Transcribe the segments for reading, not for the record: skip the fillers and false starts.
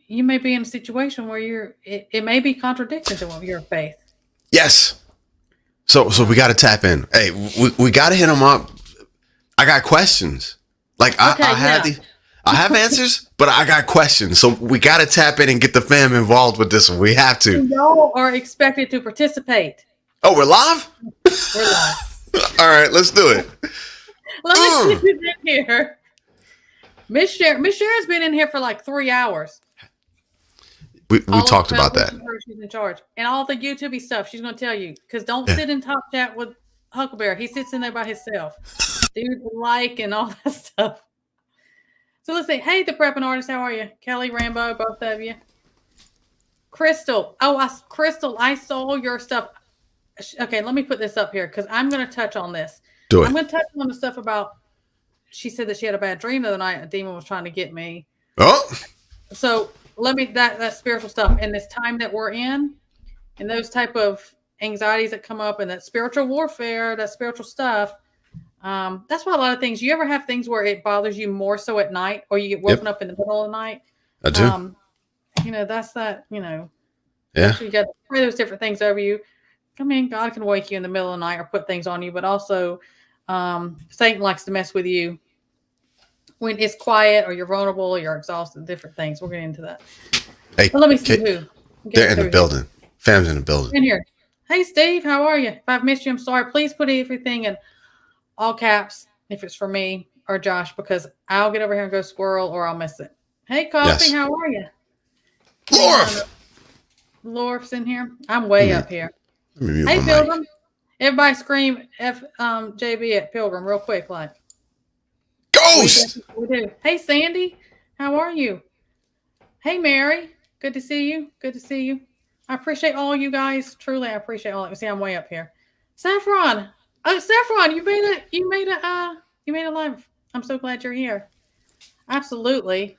you may be in a situation where it may be contradicting to your faith. Yes. So we got to tap in. Hey, we got to hit them up. I got questions. Like I have answers, but I got questions. So we got to tap in and get the fam involved with this one. We have to. Y'all are expected to participate. Oh, we're live? We're live. All right, let's do it. Let me see who's in here. Miss Sharon's been in here for like 3 hours. We talked about that. She's in charge. And all the YouTube stuff she's going to tell you. Because don't sit in Top Chat with Huckleberry. He sits in there by himself. Dude, like and all that stuff. So let's see. Hey, the prepping artist. How are you? Kelly, Rambo, both of you. Crystal. Crystal, I saw your stuff. Okay, let me put this up here because I'm going to touch on this. Do it. I'm going to touch on the stuff about, she said that she had a bad dream the other night. A demon was trying to get me. Oh. So let me, that spiritual stuff in this time that we're in and those type of anxieties that come up and that spiritual warfare, that spiritual stuff. That's why a lot of things, you ever have things where it bothers you more so at night or you get woken up in the middle of the night? I do. That's that, Yeah. You got to pray those different things over you. I mean, God can wake you in the middle of the night or put things on you, but also Satan likes to mess with you when it's quiet or you're vulnerable or you're exhausted, different things. We'll get into that. Hey, but let me see who. They're in the building. Fam's in the building. In here. Hey, Steve, how are you? If I've missed you, I'm sorry. Please put everything in all caps if it's for me or Josh, because I'll get over here and go squirrel or I'll miss it. Hey, Coffee, how are you? Lorf's in here. I'm way up here. Hey, Pilgrim. Everybody scream JB at Pilgrim real quick, like. Ghost! We do. Hey, Sandy. How are you? Hey, Mary. Good to see you. Good to see you. I appreciate all you guys. Truly, I appreciate all. See, I'm way up here. Saffron. Oh, Saffron, you made a live. I'm so glad you're here. Absolutely.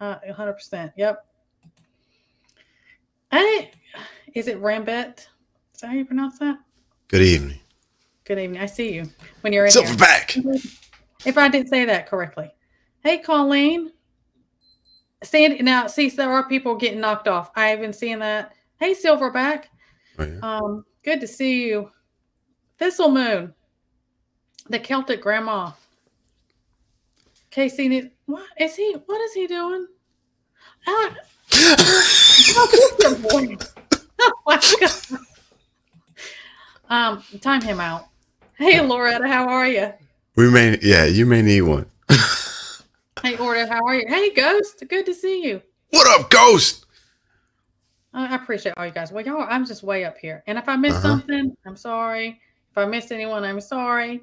100%. Yep. Hey, is it Rambet? Is that how you pronounce that? Good evening. Good evening. I see you when you're in here. Silverback. If I didn't say that correctly. Hey, Colleen. Sandy. Now, see, there are people getting knocked off. I have been seeing that. Hey, Silverback. Oh, yeah. Good to see you. Thistle Moon. The Celtic Grandma. Casey, what is he doing? Oh my God. Time him out. Hey, Loretta, how are you? You may need one. Hey, Loretta, how are you? Hey, Ghost, good to see you. What up, Ghost? I appreciate all you guys. Well, y'all, I'm just way up here. And if I missed something, I'm sorry. If I missed anyone, I'm sorry.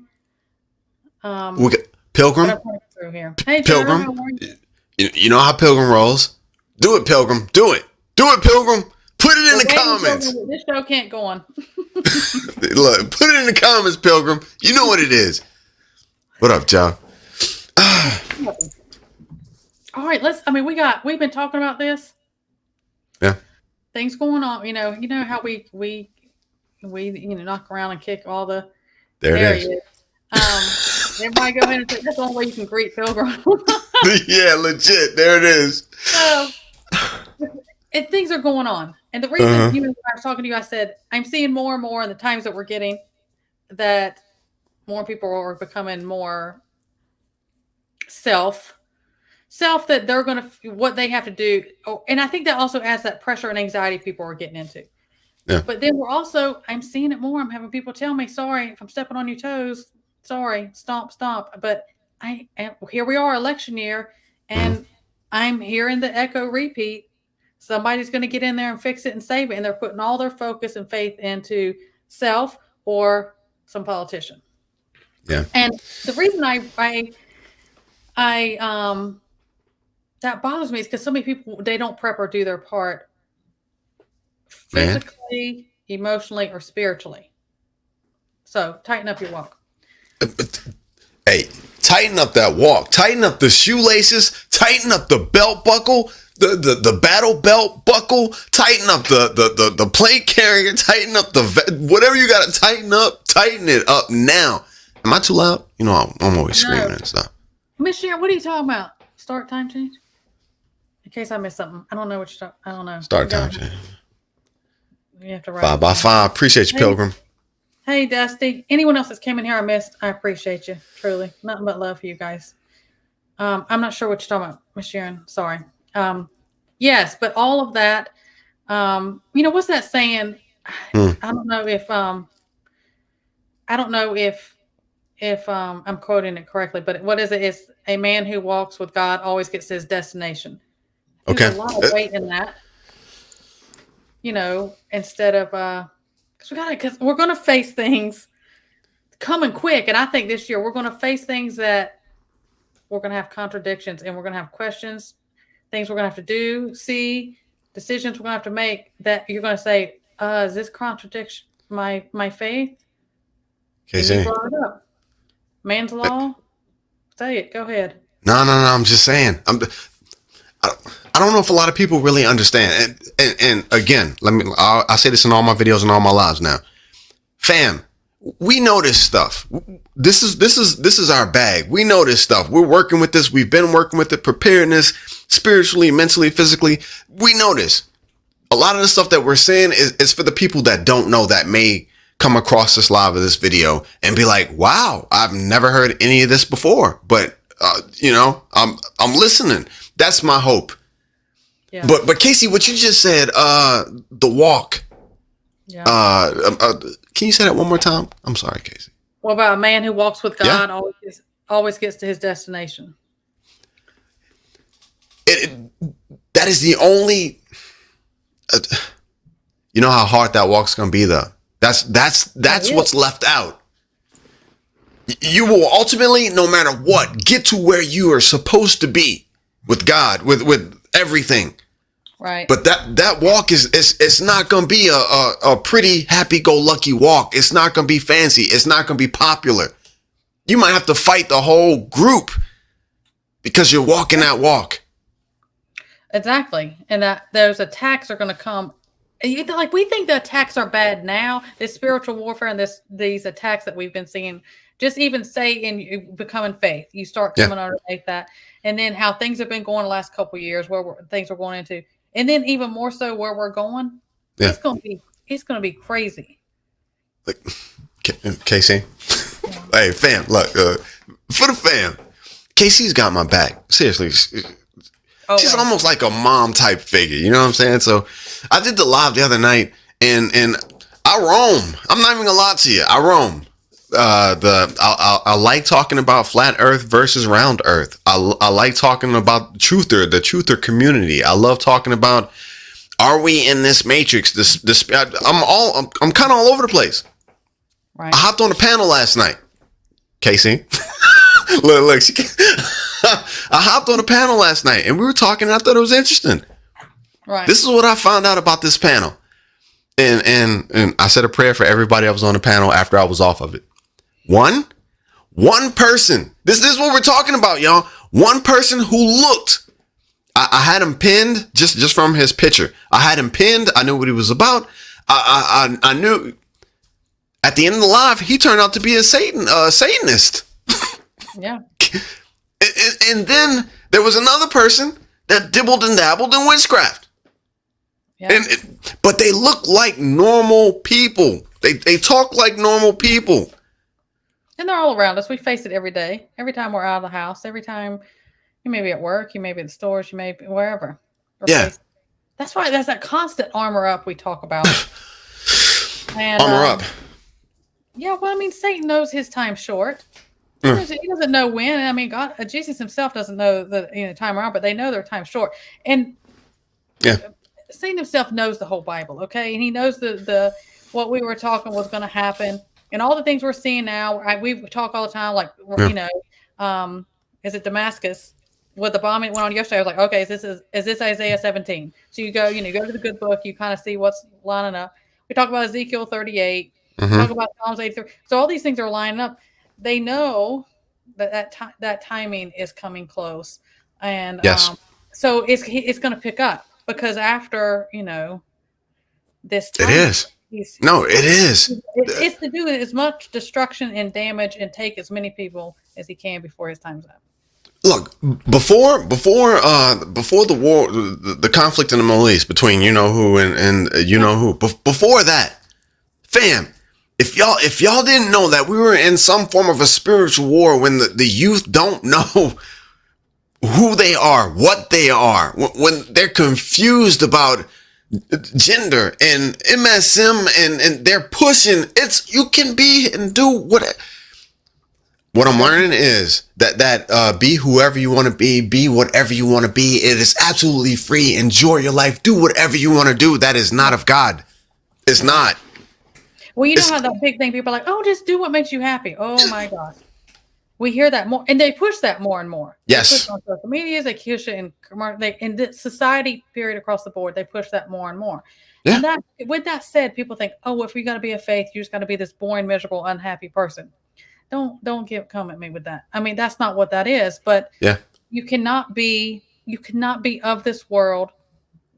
We got Pilgrim. Through here. Hey, Pilgrim. Jared, how are you? You know how Pilgrim rolls. Do it, Pilgrim. Do it. Do it, Pilgrim. Put it in the comments. This show can't go on. Look, put it in the comments, Pilgrim. You know what it is. What up, John? All right, we've been talking about this. Yeah. Things going on. You know how we knock around and kick all the areas. Everybody go ahead and say that's the only way you can greet Pilgrim. Yeah, legit. There it is. And things are going on. And the reason when I was talking to you, I said, I'm seeing more and more in the times that we're getting that more people are becoming more self that they're going to, what they have to do. Oh, and I think that also adds that pressure and anxiety people are getting into. Yeah. But then I'm seeing it more. I'm having people tell me, sorry, if I'm stepping on your toes, sorry, stomp. But here we are, election year, and I'm hearing the echo repeat. Somebody's going to get in there and fix it and save it. And they're putting all their focus and faith into self or some politician. Yeah. And the reason I that bothers me is because so many people, they don't prep or do their part physically, emotionally, or spiritually. So tighten up your walk. Hey, tighten up that walk. Tighten up the shoelaces. Tighten up the belt buckle. The battle belt buckle. Tighten up the plate carrier. Tighten up whatever you got to tighten up. Tighten it up now. Am I too loud? You know, I'm always screaming and stuff. Miss Sharon, what are you talking about? Start time change? case I missed something. I don't know what you're talking. I don't know. Start time change. You have to write 5 by 5. Appreciate you, Pilgrim. Hey, Dusty. Anyone else that's came in here I missed, I appreciate you. Truly. Nothing but love for you guys. I'm not sure what you're talking about, Miss Sharon. Sorry. Yes, but all of that, what's that saying? I don't know if I'm quoting it correctly, but what is it? It's a man who walks with God always gets to his destination. Okay. There's a lot of weight in that. Instead of because we're going to face things coming quick, and I think this year we're going to face things that we're going to have contradictions, and we're going to have questions, things we're going to have to do, see, decisions we're going to have to make that you're going to say, is this contradiction my faith? Casey. You brought it up. Man's law. Say it. Go ahead. No. I'm just saying. I don't know if a lot of people really understand. And again, I say this in all my videos and all my lives now. Fam, we know this stuff. This is our bag. We know this stuff. We're working with this. We've been working with it. Preparedness, spiritually, mentally, physically. We know this. A lot of the stuff that we're saying is for the people that don't know, that may come across this live of this video and be like, wow, I've never heard any of this before. But I'm listening. That's my hope. Yeah. But Casey, what you just said, the walk. Yeah. Can you say that one more time? I'm sorry, Casey. What about a man who walks with God always gets to his destination? That is the only. You know how hard that walk's gonna be, though. That's what's left out. You will ultimately, no matter what, get to where you are supposed to be with God, with everything. Right. But that walk it's not gonna be a pretty happy-go-lucky walk. It's not gonna be fancy. It's not gonna be popular. You might have to fight the whole group because you're walking that walk. Exactly. And that those attacks are gonna come. Like, we think the attacks are bad now, this spiritual warfare and these attacks that we've been seeing. Just even say in becoming faith, you start coming underneath that, and then how things have been going the last couple of years, where things are going into, and then even more so where we're going. Yeah. It's going to be crazy. Like, Casey, hey fam, look, for the fam, Casey's got my back. Seriously, she's almost like a mom type figure. You know what I'm saying? So I did the live the other night, and I roam. I'm not even gonna lie to you. I roam. I like talking about flat Earth versus round Earth. I like talking about the truther community. I love talking about, are we in this matrix? This I'm kind of all over the place. Right. I hopped on a panel last night, Casey. look, I hopped on a panel last night and we were talking, and I thought it was interesting. Right. This is what I found out about this panel. And I said a prayer for everybody that was on the panel after I was off of it. One person. This is what we're talking about, y'all. One person who looked. I had him pinned just from his picture. I had him pinned. I knew what he was about. I knew. At the end of the live, he turned out to be a Satanist. Yeah. And then there was another person that dibbled and dabbled in witchcraft. Yeah. But they look like normal people. They talk like normal people. And they're all around us. We face it every day. Every time we're out of the house. Every time you may be at work. You may be at the stores. You may be wherever. Yeah. That's why there's that constant armor up we talk about. And, armor up. Yeah, well, I mean, Satan knows his time's short. He doesn't know when. I mean, God, Jesus himself doesn't know the time around, but they know their time's short. And Satan himself knows the whole Bible, okay? And he knows the what we were talking was going to happen, and all the things we're seeing now. We talk all the time, like is it Damascus with the bombing that went on yesterday? I was like, okay, is this Isaiah 17? So you go to the good book, you kind of see what's lining up. We talk about Ezekiel 38. Mm-hmm. Talk about Psalms 83. So all these things are lining up. They know that timing is coming close, and so it's going to pick up, because after this time, it is. It is. It's to do as much destruction and damage and take as many people as he can before his time's up. Look, before the war, the conflict in the Middle East between you know who and you know who, before that, fam, if y'all didn't know that we were in some form of a spiritual war when the youth don't know who they are, what they are, when they're confused about gender and MSM and they're pushing, you can be and do what. What I'm learning is that be whoever you want to be whatever you want to be. It is absolutely free. Enjoy your life. Do whatever you want to do. That is not of God. It's not. Well, you know how that big thing, people are like, oh, just do what makes you happy. Oh my God. We hear that more, and they push that more and more. Yes. They push it on social media, they push it in the society period across the board, they push that more and more. Yeah. And that, with that said, people think, oh, if you got to be a faith, you just got to be this boring, miserable, unhappy person. Don't come at me with that. I mean, that's not what that is. But yeah, you cannot be of this world.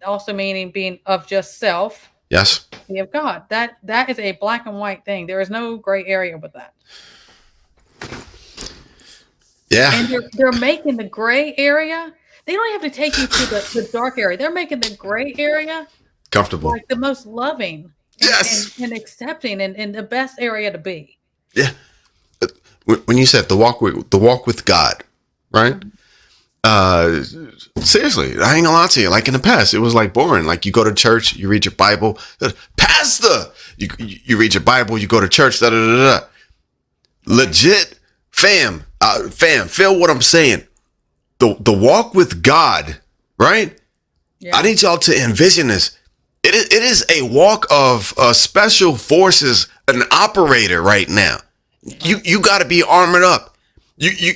Also meaning being of just self. Yes. Be of God. That is a black and white thing. There is no gray area with that. Yeah. And they're making the gray area. They don't have to take you to the dark area. They're making the gray area comfortable, like the most loving. Yes. And accepting and the best area to be. Yeah. When you said the walk with God, right? Seriously, I ain't gonna lie to you. Like in the past, it was like boring. Like you go to church, you read your Bible, pastor. You read your Bible, you go to church. Da da da da. Legit, fam. Feel what I'm saying. The walk with God, right? Yeah. I need y'all to envision this. It is a walk of special forces, an operator right now. You got to be armored up. You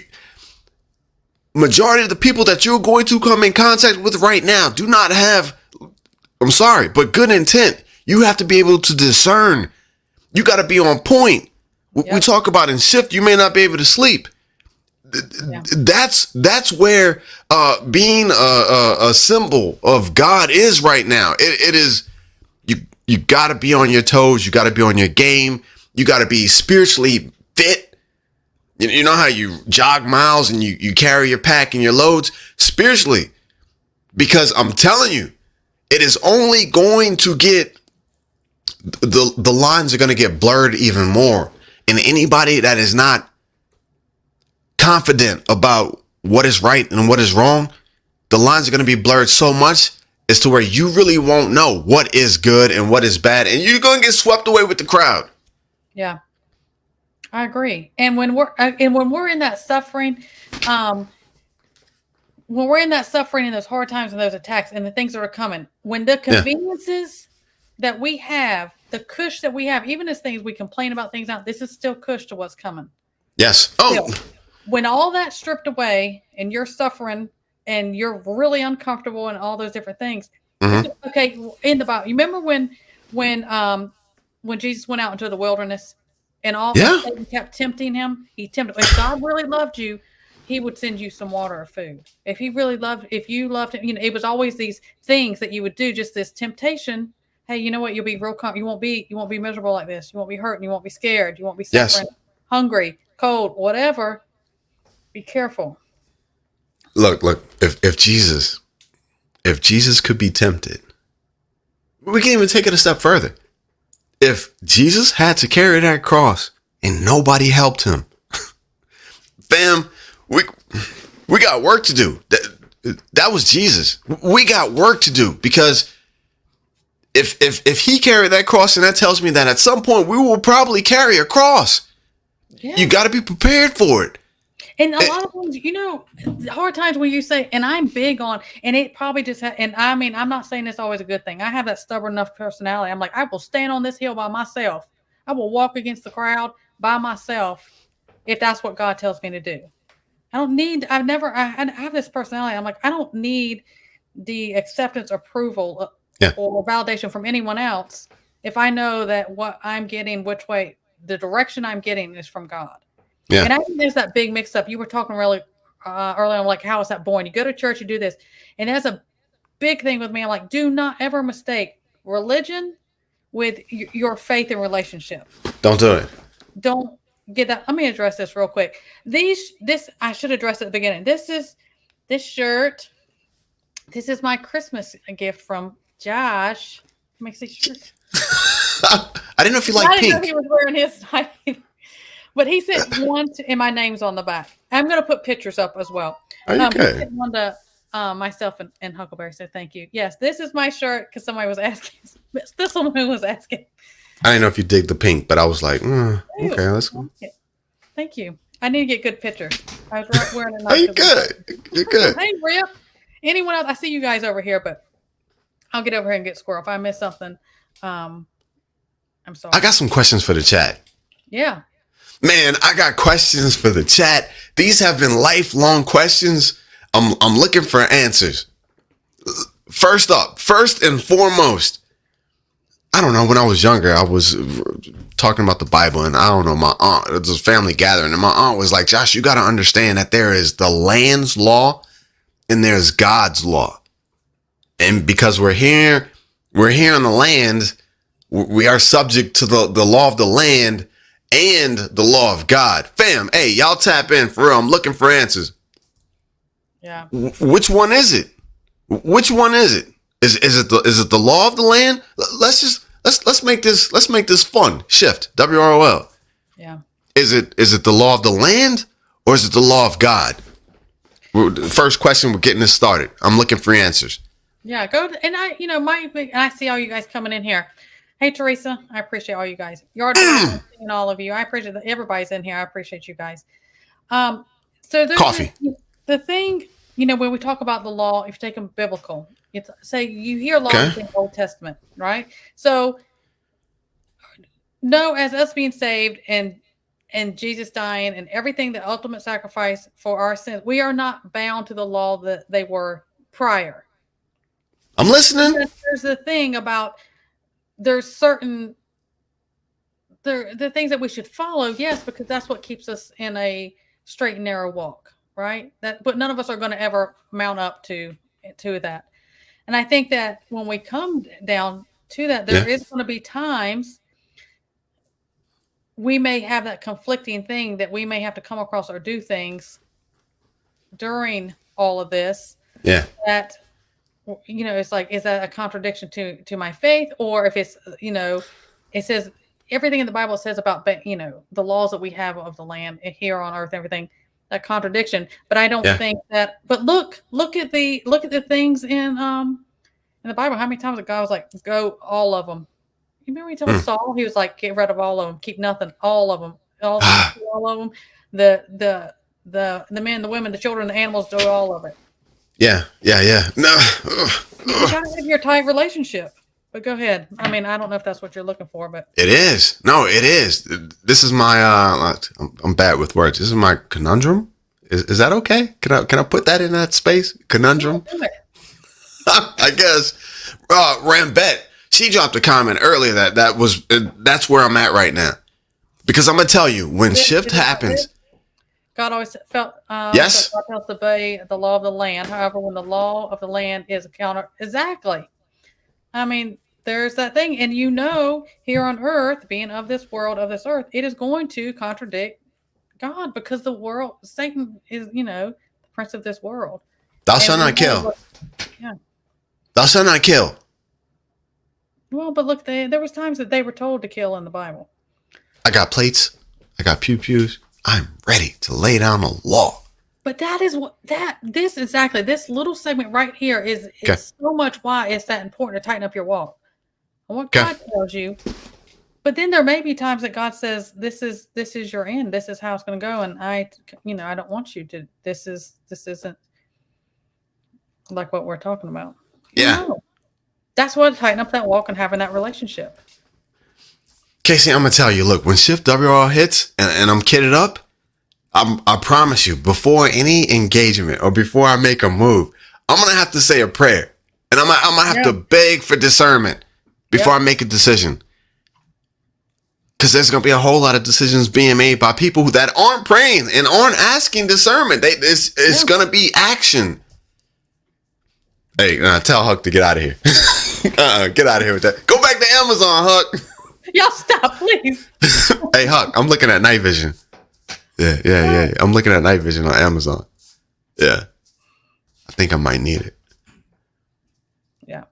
majority of the people that you're going to come in contact with right now do not have, I'm sorry, but good intent. You have to be able to discern. You got to be on point. Yep. We talk about in shift, you may not be able to sleep. Yeah. That's where being a symbol of God is right now. It is, you got to be on your toes. You got to be on your game. You got to be spiritually fit. You know how you jog miles and you carry your pack and your loads spiritually, because I'm telling you, it is only going to get, the lines are going to get blurred even more. And anybody that is not confident about what is right and what is wrong, the lines are going to be blurred so much as to where you really won't know what is good and what is bad. And you're going to get swept away with the crowd. Yeah. I agree. And when we're in that suffering, and those hard times and those attacks and the things that are coming, when the conveniences that we have, the cush that we have, even as things we complain about things out, this is still cush to what's coming. Yes. Oh, still, when all that's stripped away and you're suffering and you're really uncomfortable and all those different things. Mm-hmm. Okay. In the Bible, you remember when Jesus went out into the wilderness? And all Satan kept tempting him. He tempted. If God really loved you, he would send you some water or food. If you loved him, it was always these things that you would do, just this temptation. Hey, you know what? You'll be real calm. You won't be miserable like this. You won't be hurt and you won't be scared. You won't be suffering, hungry, cold, whatever. Be careful. Look, if Jesus could be tempted, we can even take it a step further. If Jesus had to carry that cross and nobody helped him, fam, we got work to do. That was Jesus. We got work to do, because if he carried that cross, and that tells me that at some point we will probably carry a cross. Yeah. You got to be prepared for it. And a lot of times, hard times when you say, and I'm big on, and it probably just, and I mean, I'm not saying it's always a good thing. I have that stubborn enough personality. I'm like, I will stand on this hill by myself. I will walk against the crowd by myself if that's what God tells me to do. I have this personality. I'm like, I don't need the acceptance, approval, or validation from anyone else if I know that what I'm getting, which way, the direction I'm getting is from God. Yeah. And I think there's that big mix up. You were talking really early on, like, how is that boring? You go to church, you do this. And there's a big thing with me. I'm like, do not ever mistake religion with your faith and relationship. Don't do it. Don't get that. Let me address this real quick. This I should address at the beginning. This shirt. This is my Christmas gift from Josh. Makes these shirts. I didn't know if you like I didn't know pink. he was wearing his tonight either. But he sent one and my name's on the back. I'm going to put pictures up as well. Are you He good? sent one to myself and Huckleberry. So thank you. Yes, this is my shirt because somebody was asking. This woman was asking. I didn't know if you dig the pink, but I was like, okay, let's go. Thank you. I need to get good pictures. I was wearing a nice. Are you good? You're good. Hey, Rip. Anyone else? I see you guys over here, but I'll get over here and get squirrel. If I miss something, I'm sorry. I got some questions for the chat. Yeah. Man, I got questions for the chat. These have been lifelong questions. I'm looking for answers. First and foremost, I don't know. When I was younger, I was talking about the Bible, and I don't know, my aunt, it was a family gathering, and my aunt was like, Josh, you got to understand that there is the land's law and there's God's law. And because we're here on the land, we are subject to the law of the land and the law of God. Fam, hey, y'all tap in for real. I'm looking for answers. Yeah. Which one is it? Which one is it? Is it the law of the land? Let's make this fun. Shift. WROL. Yeah. Is it the law of the land or is it the law of God? First question, we're getting this started. I'm looking for answers. Yeah, and I see all you guys coming in here. Hey, Teresa, I appreciate all you guys. You're already seeing all of you. I appreciate that everybody's in here. I appreciate you guys. So there's Coffee. The thing, when we talk about the law, if you take them biblical, it's say you hear law in the Old Testament, right? So no, as us being saved and Jesus dying and everything, the ultimate sacrifice for our sins, we are not bound to the law that they were prior. I'm listening. There's the thing about the things that we should follow, yes, because that's what keeps us in a straight and narrow walk, right? But none of us are going to ever mount up to that. And I think that when we come down to that, there is going to be times we may have that conflicting thing that we may have to come across or do things during all of this. Yeah. That, it's like, is that a contradiction to my faith? Or if it's, it says everything in the Bible says about, the laws that we have of the land here on earth, everything, that contradiction. But I don't think that, but look at the things in the Bible. How many times the God was like, go all of them. You remember he told Saul, he was like, get rid of all of them, keep nothing, all of them, all of them, the men, the women, the children, the animals, do all of it. Yeah. No. You gotta have your tight relationship. But go ahead. I mean, I don't know if that's what you're looking for, but It is. No, it is. This is my I'm bad with words. This is my conundrum. Is that okay? Can I put that in that space? Conundrum? I guess. Rambette, she dropped a comment earlier that's where I'm at right now. Because I'm gonna tell you, when shift happens, God always felt yes, God felt to obey the law of the land. However, when the law of the land is a counter, exactly. I mean, there's that thing, and here on earth, being of this world, of this earth, it is going to contradict God because the world, Satan is, the prince of this world. Thou shalt not kill. Yeah. Thou shalt not kill. Well, but look, there was times that they were told to kill in the Bible. I got plates. I got pew-pews. I'm ready to lay down the law. But this little segment right here is so much why it's that important to tighten up your walk. And what God tells you. But then there may be times that God says, this is your end. This is how it's going to go. And I don't want you to, this isn't like what we're talking about. Yeah. No. That's what tighten up that walk and having that relationship. Casey, I'm going to tell you, look, when Shift WRL hits and I'm kitted up, I promise you, before any engagement or before I make a move, I'm going to have to say a prayer. And I'm going to have to beg for discernment before I make a decision. Because there's going to be a whole lot of decisions being made by people that aren't praying and aren't asking discernment. It's going to be action. Hey, tell Huck to get out of here. Get out of here with that. Go back to Amazon, Huck. Y'all stop, please. Hey, Huck, I'm looking at night vision. Yeah. I'm looking at night vision on Amazon. Yeah. I think I might need it. Yeah.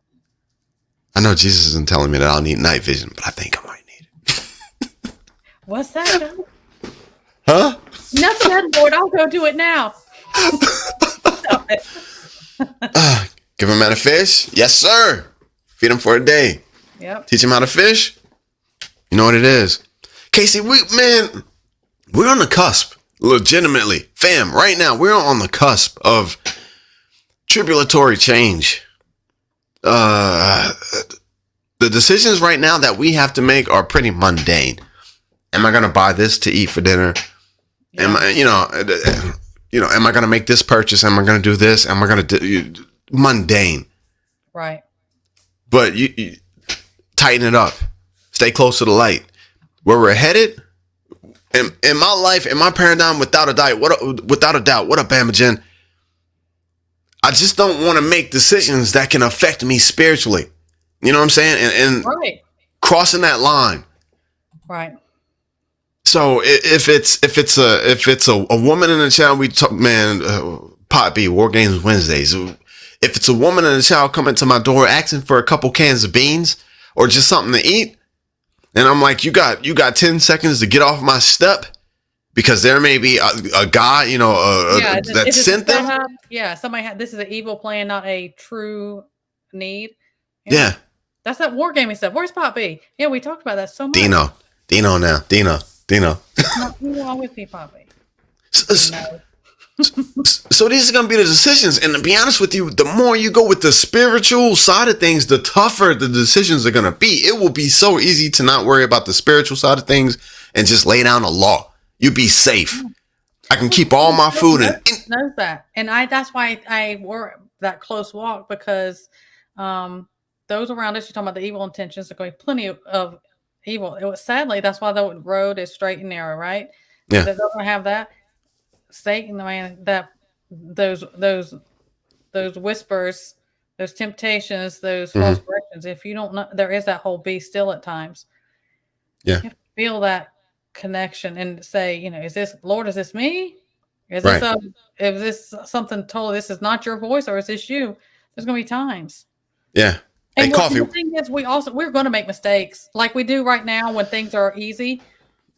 I know Jesus isn't telling me that I'll need night vision, but I think I might need it. What's that? Huh? Nothing, that Lord. I'll go do it now. Stop it. Give him a man a fish? Yes, sir. Feed him for a day. Yep. Teach him how to fish? You know what it is. Casey, we're on the cusp. Legitimately. Fam, right now, we're on the cusp of tribulatory change. The decisions right now that we have to make are pretty mundane. Am I going to buy this to eat for dinner? Yeah. Am I going to make this purchase? Am I going to do this? Am I going to do mundane? Right. But you tighten it up. Stay close to the light. Where we're headed, in my life, in my paradigm, without a doubt, what up, Bama Jen? I just don't want to make decisions that can affect me spiritually. You know what I'm saying? And right. Crossing that line. Right. So if it's a woman and a child, we talk, man, Pot B, War Games Wednesdays. If it's a woman and a child coming to my door asking for a couple cans of beans or just something to eat, and I'm like, you got 10 seconds to get off my step because there may be a guy, that sent them. Somebody this is an evil plan, not a true need. Yeah. That's that wargaming stuff. Where's Pop B? Yeah, we talked about that so much. Dino now. Dino. What's wrong with me, Pop B? So these are going to be the decisions. And to be honest with you, the more you go with the spiritual side of things, the tougher the decisions are going to be. It will be so easy to not worry about the spiritual side of things and just lay down a law. You be safe. I can keep all my food in. Knows that. And that's why I wore that close walk, because those around us, you're talking about the evil intentions, there's going to be plenty of evil. It was sadly, that's why the road is straight and narrow, right? Yeah. They don't have that. Satan, man, that those whispers, those temptations, those false directions. If you don't know, there is that whole be still at times. Yeah. You have to feel that connection and say, is this, Lord, is this me? Is this something totally, this is not your voice, or is this you? There's going to be times. Yeah. And coffee. The thing is, we're going to make mistakes like we do right now when things are easy.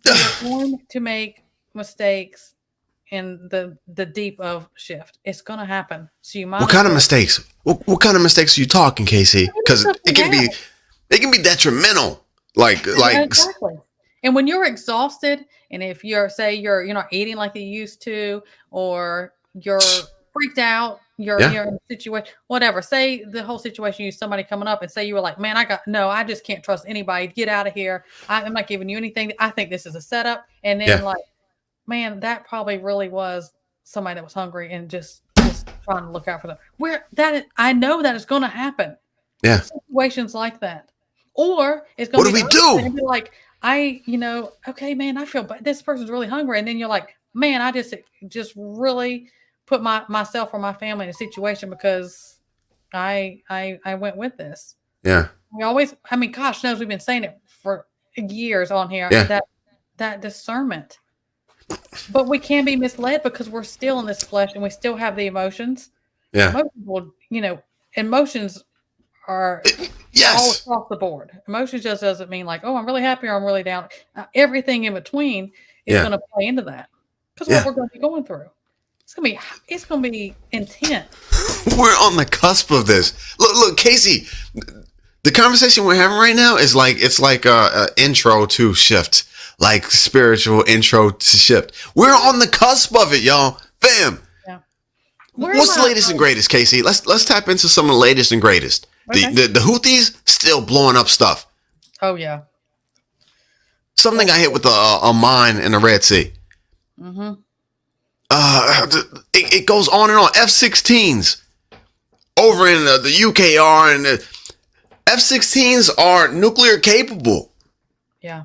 We're going to make mistakes in the deep of shift. It's going to happen. So you might. What kind of mistakes? What kind of mistakes are you talking, Casey? Because it can be detrimental. Exactly. And when you're exhausted, and if you're not eating like you used to, or you're freaked out, you're in a situation, whatever. Say the whole situation, you somebody coming up and say you were like, man, I just can't trust anybody. Get out of here. I'm not giving you anything. I think this is a setup. And then man, that probably really was somebody that was hungry and just trying to look out for them. I know that is going to happen. Yeah. Situations like that. Or it's going to be. What do we do? And be like, okay, man, I feel bad. This person's really hungry. And then you're like, man, I just really put myself or my family in a situation because I went with this. Yeah. We always, gosh knows we've been saying it for years on here. Yeah. That discernment. But we can be misled because we're still in this flesh and we still have the emotions. Yeah. Emotions are all yes. across the board. Emotions just doesn't mean like, oh, I'm really happy or I'm really down. Everything in between is going to play into that because what we're going to be going through. It's going to be intense. We're on the cusp of this. Look, Casey, the conversation we're having right now is it's like a intro to shift. Like spiritual intro to shift. We're on the cusp of it, y'all. Bam. Yeah. What's the latest and greatest, Casey? Let's tap into some of the latest and greatest. Okay. The Houthis still blowing up stuff. Oh yeah. Something got hit with a mine in the Red Sea. Mm-hmm. It goes on and on. F-16s over in the UKR, and the F-16s are nuclear capable. Yeah.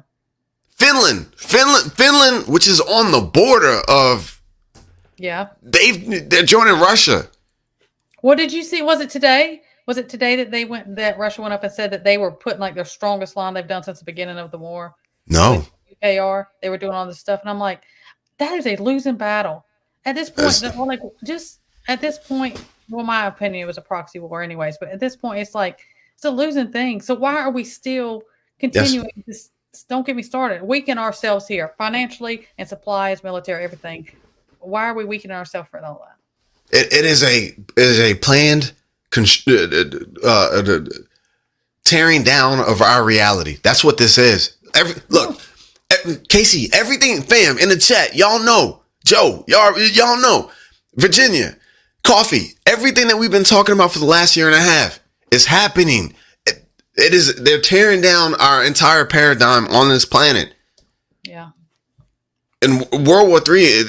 Finland, which is on the border of. Yeah. They're joining Russia. What did you see? Was it today Was it today that Russia went up and said that they were putting like their strongest line they've done since the beginning of the war? No. UKR, they were doing all this stuff, and I'm like, that is a losing battle. At this point, at this point, well, my opinion, it was a proxy war anyways, but at this point, it's like, it's a losing thing. So why are we still continuing this? Don't get me started. Weaken ourselves here financially and supplies, military, everything. Why are we weakening ourselves for all that? It is a planned tearing down of our reality. That's what this is. Look, Casey, everything, fam, in the chat, y'all know. Joe, y'all know. Virginia, Coffee, everything that we've been talking about for the last year and a half is happening. They're tearing down our entire paradigm on this planet. Yeah. In World War III,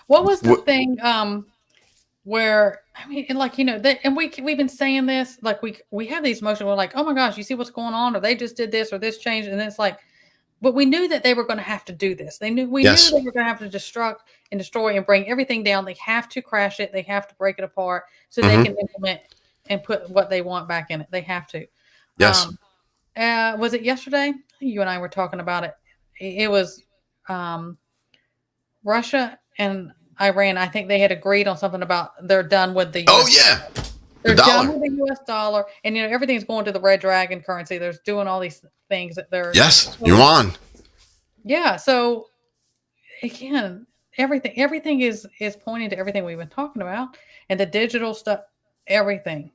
what was the thing where, I mean, like, you know, and we've been saying this, like we have these emotions. We're like, oh my gosh, you see what's going on, or they just did this, or this changed, and it's like, but we knew that they were going to have to do this. We knew they were going to have to destruct and destroy and bring everything down. They have to crash it. They have to break it apart so they can implement and put what they want back in it. They have to. Yes. Was it yesterday? You and I were talking about it. It was Russia and Iran. I think they had agreed on something about they're done with the US. Oh yeah. They're done with the US dollar, and you know everything's going to the Red Dragon currency. They're doing all these things that they're yuan. Yeah. So again, everything is pointing to everything we've been talking about, and the digital stuff, everything.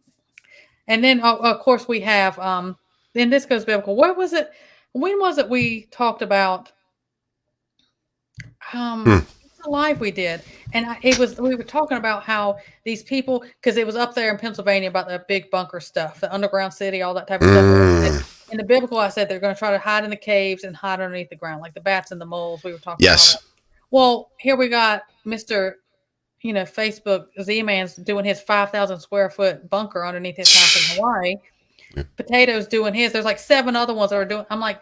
And then of course we have then this goes biblical. What was it? When was it we talked about it's a live we did, and we were talking about how these people, because it was up there in Pennsylvania about the big bunker stuff, the underground city, all that type of stuff. In the biblical, I said they're going to try to hide in the caves and hide underneath the ground, like the bats and the moles we were talking about. Well, here we got Mr. Facebook Z-Man's doing his 5,000 square foot bunker underneath his house in Hawaii. Potatoes doing his. There's like 7 other ones that are doing. I'm like,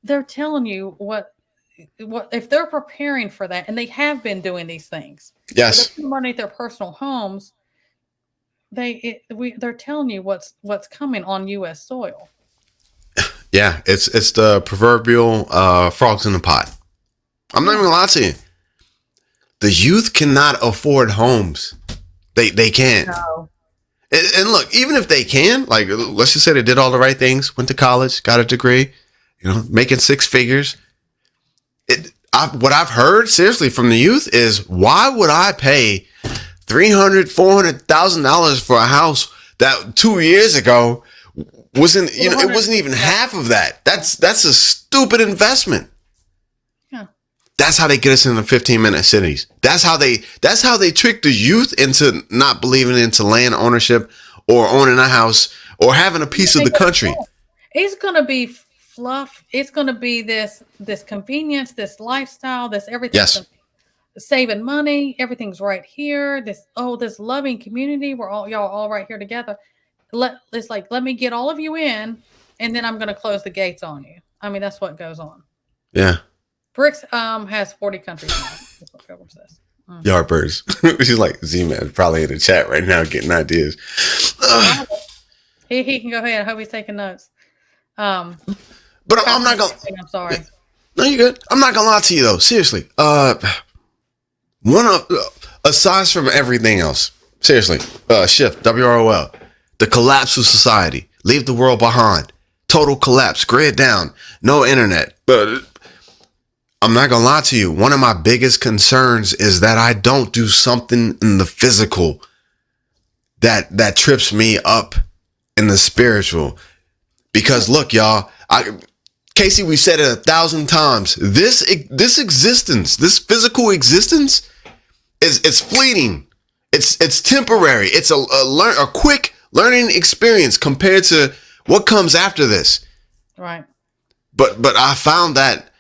they're telling you what if they're preparing for that, and they have been doing these things. Yes, they're underneath their personal homes. They're telling you what's coming on U.S. soil. Yeah, it's the proverbial frogs in the pot. I'm not even gonna lie to you. The youth cannot afford homes. They can't. No. And look, even if they can, like, let's just say they did all the right things, went to college, got a degree, making 6 figures. What I've heard seriously from the youth is, why would I pay $300,000-$400,000 for a house that 2 years ago wasn't, it wasn't even half of that. That's a stupid investment. Yeah. That's how they get us in the 15-minute cities. That's how they trick the youth into not believing into land ownership or owning a house or having a piece of the country. It's going to be fluff. It's going to be this convenience, this lifestyle, this everything. Yes. Saving money. Everything's right here. This loving community. We're y'all all right here together. Let me get all of you in, and then I'm going to close the gates on you. I mean, that's what goes on. Yeah. BRICS has 40 countries now. That's what Pilgrim says. Yardbirds. She's like, Z-Man probably in the chat right now getting ideas. He can go ahead. I hope he's taking notes. But I'm not gonna. I'm sorry. No, you're good. I'm not gonna lie to you though. Seriously. Aside from everything else, seriously, shift WROL, the collapse of society, leave the world behind, total collapse, grid down, no internet. But I'm not gonna lie to you. One of my biggest concerns is that I don't do something in the physical that trips me up in the spiritual. Because look, y'all, Casey, we said it 1,000 times. This existence, this physical existence, is fleeting. It's temporary. It's a quick learning experience compared to what comes after this. Right. But I found that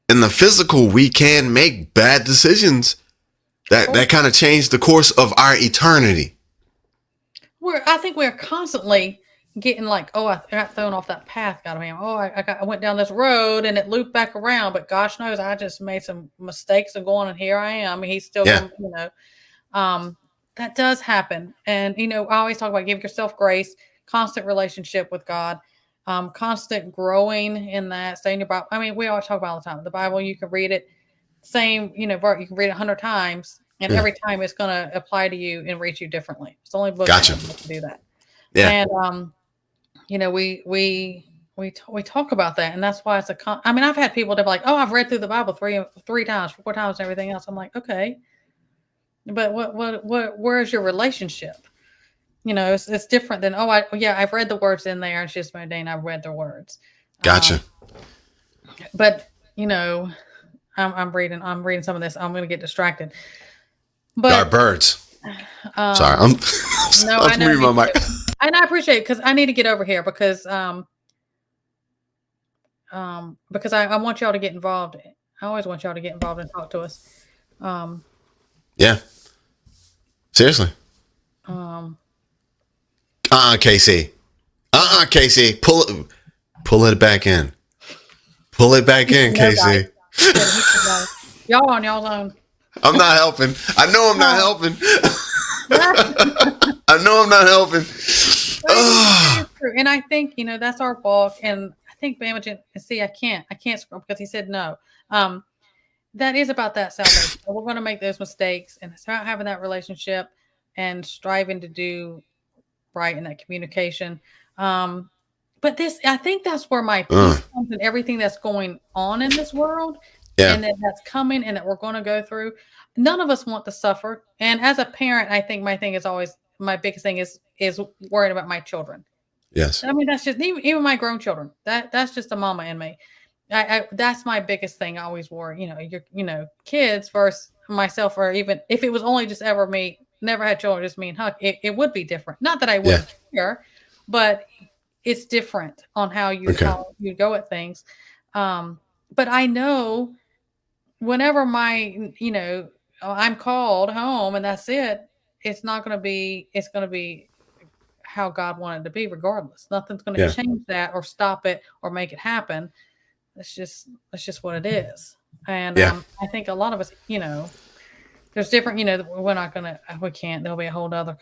in the physical, we can make bad decisions that kind of change the course of our eternity. I think we're constantly getting like, oh, I got thrown off that path. I went down this road and it looped back around. But gosh knows, I just made some mistakes of going, and here I am. He's still, that's that does happen. And, I always talk about give yourself grace, constant relationship with God, constant growing in that, staying your Bible. I mean, we always talk about all the time. The Bible, you can read it same, you can read it 100 times, and every time it's going to apply to you and reach you differently. It's the only book Gotcha. that can do that. Yeah. And, we talk about that, and that's why it's I mean, I've had people that be like, "Oh, I've read through the Bible three times, 4 times, and everything else." I'm like, okay, but where's your relationship? It's different than, I've read the words in there, and it's just my day, and I've read the words. Gotcha. But I'm reading some of this. I'm going to get distracted. But Our birds. Sorry, I'm. No, I know. Reading my mic. And I appreciate it, because I need to get over here because I want y'all to get involved. I always want y'all to get involved and talk to us. Yeah. Seriously. Casey. Casey. Pull it back in. Pull it back in, Casey. Y'all on y'all's own. I'm not helping. I know I'm not helping. I know I'm not helping. And I think, that's our walk. And I think Bamajan, see, I can't scroll because he said no. That is about that salvation. We're going to make those mistakes, and it's about having that relationship and striving to do right in that communication. But I think that's where my peace comes in everything that's going on in this world. Yeah. And that's coming and that we're going to go through. None of us want to suffer. And as a parent, I think my biggest thing is worrying about my children. Yes. I mean, that's just even my grown children. That's just a mama in me. That's my biggest thing. I always worry, your kids versus myself, or even if it was only just ever me, never had children, just me and Huck, it would be different. Not that I wouldn't care, but it's different on how you go at things. But I know whenever I'm called home and that's it, it's not going to be, it's going to be how God wanted it to be regardless. Nothing's going to change that or stop it or make it happen. That's just what it is. And I think a lot of us, there's different, we can't, there'll be a whole other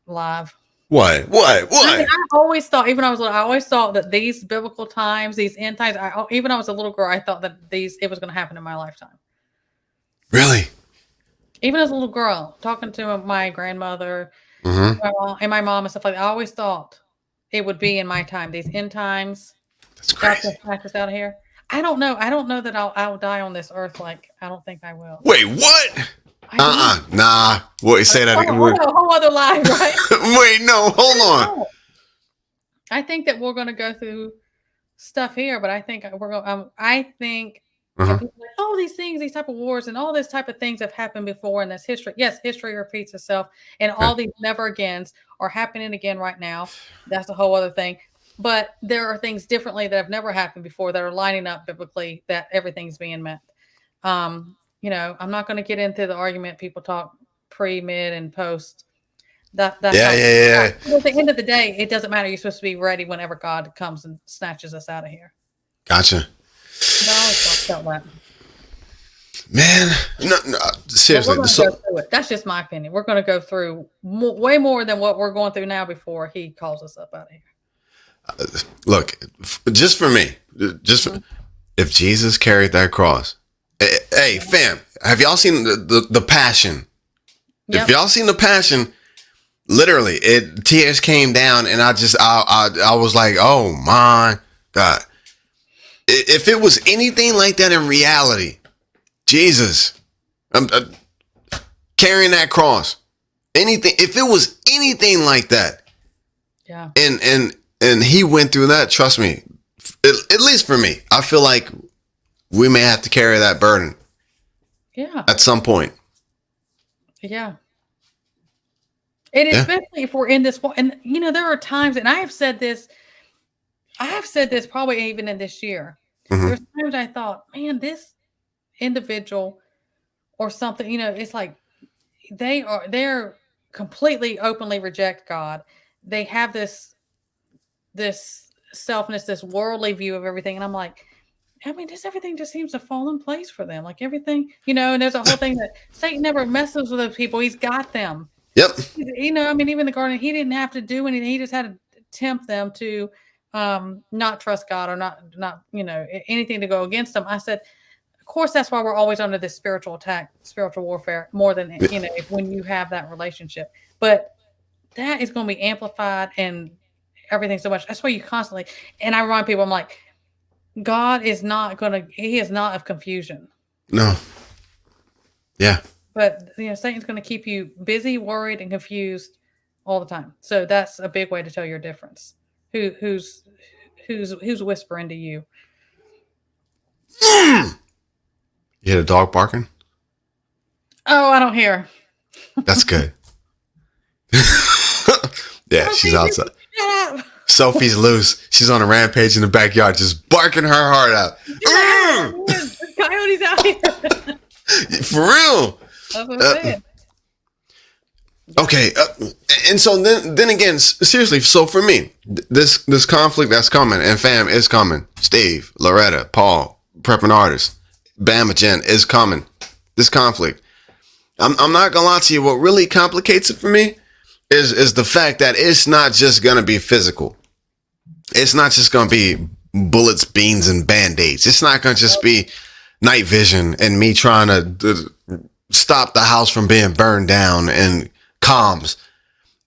live. What? I always thought, even when I was little, I always thought that these biblical times, these end times, even when I was a little girl, I thought that it was going to happen in my lifetime. Really? Even as a little girl, talking to my grandmother and my mom and stuff like that, I always thought it would be in my time. These end times. That's crazy. Practice out of here. I don't know. I don't know that I'll die on this earth. Like, I don't think I will. Wait, what? Nah. Wait, say that again. A whole other life, right? Wait, no, hold on. I think that we're going to go through stuff here, but I think we're going. I think all these things, these type of wars, and all this type of things have happened before, and that's history. Yes, history repeats itself, and all these never agains are happening again right now. That's a whole other thing. But there are things differently that have never happened before that are lining up biblically that everything's being met. I'm not going to get into the argument. People talk pre, mid, and post. That's But at the end of the day, it doesn't matter. You're supposed to be ready whenever God comes and snatches us out of here. Gotcha. No, I always felt that. Man, no, seriously. That's just my opinion. We're going to go through way more than what we're going through now before He calls us up out of here. Look, just for me, if Jesus carried that cross, hey, fam, have y'all seen the Passion? Yep. If y'all seen the Passion, literally, tears came down, and I was like, oh my God. If it was anything like that in reality, Jesus, carrying that cross, if it was anything like that, and He went through that, trust me, at least for me, I feel like we may have to carry that burden. Yeah. At some point. Yeah. And especially if we're in this, and there are times, and I have said this probably even in this year. There's times I thought, man, this individual or something, it's like they're completely openly reject God. They have this selfness, this worldly view of everything. And I'm like, everything just seems to fall in place for them. Like everything, and there's a whole thing that Satan never messes with those people. He's got them. Yep. You know, I mean, even the garden, he didn't have to do anything. He just had to tempt them to not trust God or not, you know, anything to go against them. I said, of course, that's why we're always under this spiritual attack, spiritual warfare, more than, you know, when you have that relationship. But that is going to be amplified and everything so much. That's why you constantly, and I remind people, I'm like, God is not going to, he is not of confusion. No. Yeah. But, you know, Satan's going to keep you busy, worried, and confused all the time. So that's a big way to tell your difference. Who's whispering to you? You hear a dog barking? Oh, I don't hear. That's good. Yeah, she's outside. Shut up. Sophie's loose. She's on a rampage in the backyard, just barking her heart out. Coyotes out here. For real. That's what I'm saying. Okay, and so then again, seriously. So for me, this conflict that's coming, and fam is coming. Steve, Loretta, Paul, prepping artists, Bama Jen is coming. This conflict. I'm not gonna lie to you. What really complicates it for me is the fact that it's not just gonna be physical. It's not just gonna be bullets, beans, and band-aids. It's not gonna just be night vision and me trying to stop the house from being burned down and comms.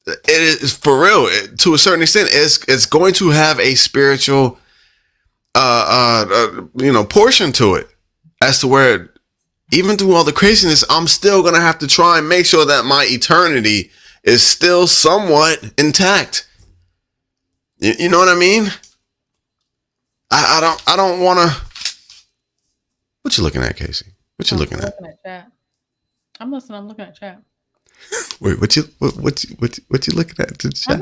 It is for real. To a certain extent, it's going to have a spiritual, portion to it, as to where even through all the craziness, I'm still gonna have to try and make sure that my eternity is still somewhat intact. You know what I mean? I don't want to. What you looking at, Casey? What you looking at? Chat. I'm listening. I'm looking at chat. Wait, what you looking at? I'm looking at chat.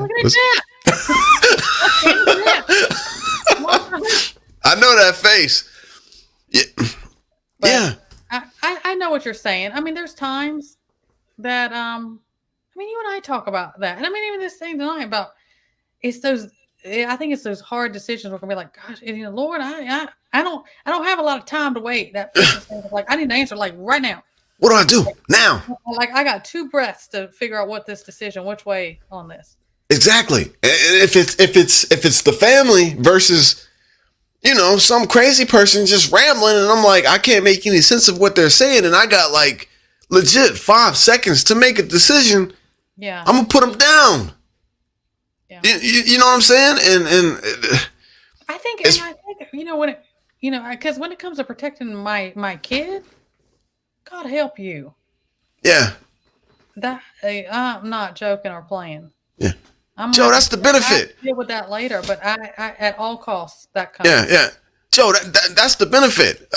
I know that face. Yeah. But yeah. I know what you're saying. I mean, there's times that I mean, you and I talk about that, and I mean, even this thing tonight about it's those. I think it's those hard decisions. We're gonna be like, gosh, you know, Lord, I don't have a lot of time to wait. That like I need an answer like right now. What do I do now? Like I got 2 breaths to figure out which way on this. Exactly. And if it's the family versus, you know, some crazy person just rambling, and I'm like, I can't make any sense of what they're saying, and I got like legit 5 seconds to make a decision. Yeah, I'm gonna put them down. Yeah, you know what I'm saying? And I think you know when it, you know, because when it comes to protecting my kid, God help you. Yeah. That I'm not joking or playing. Yeah. Joe, that's the benefit. I deal with that later, but I at all costs that comes. Yeah. Joe, that's the benefit.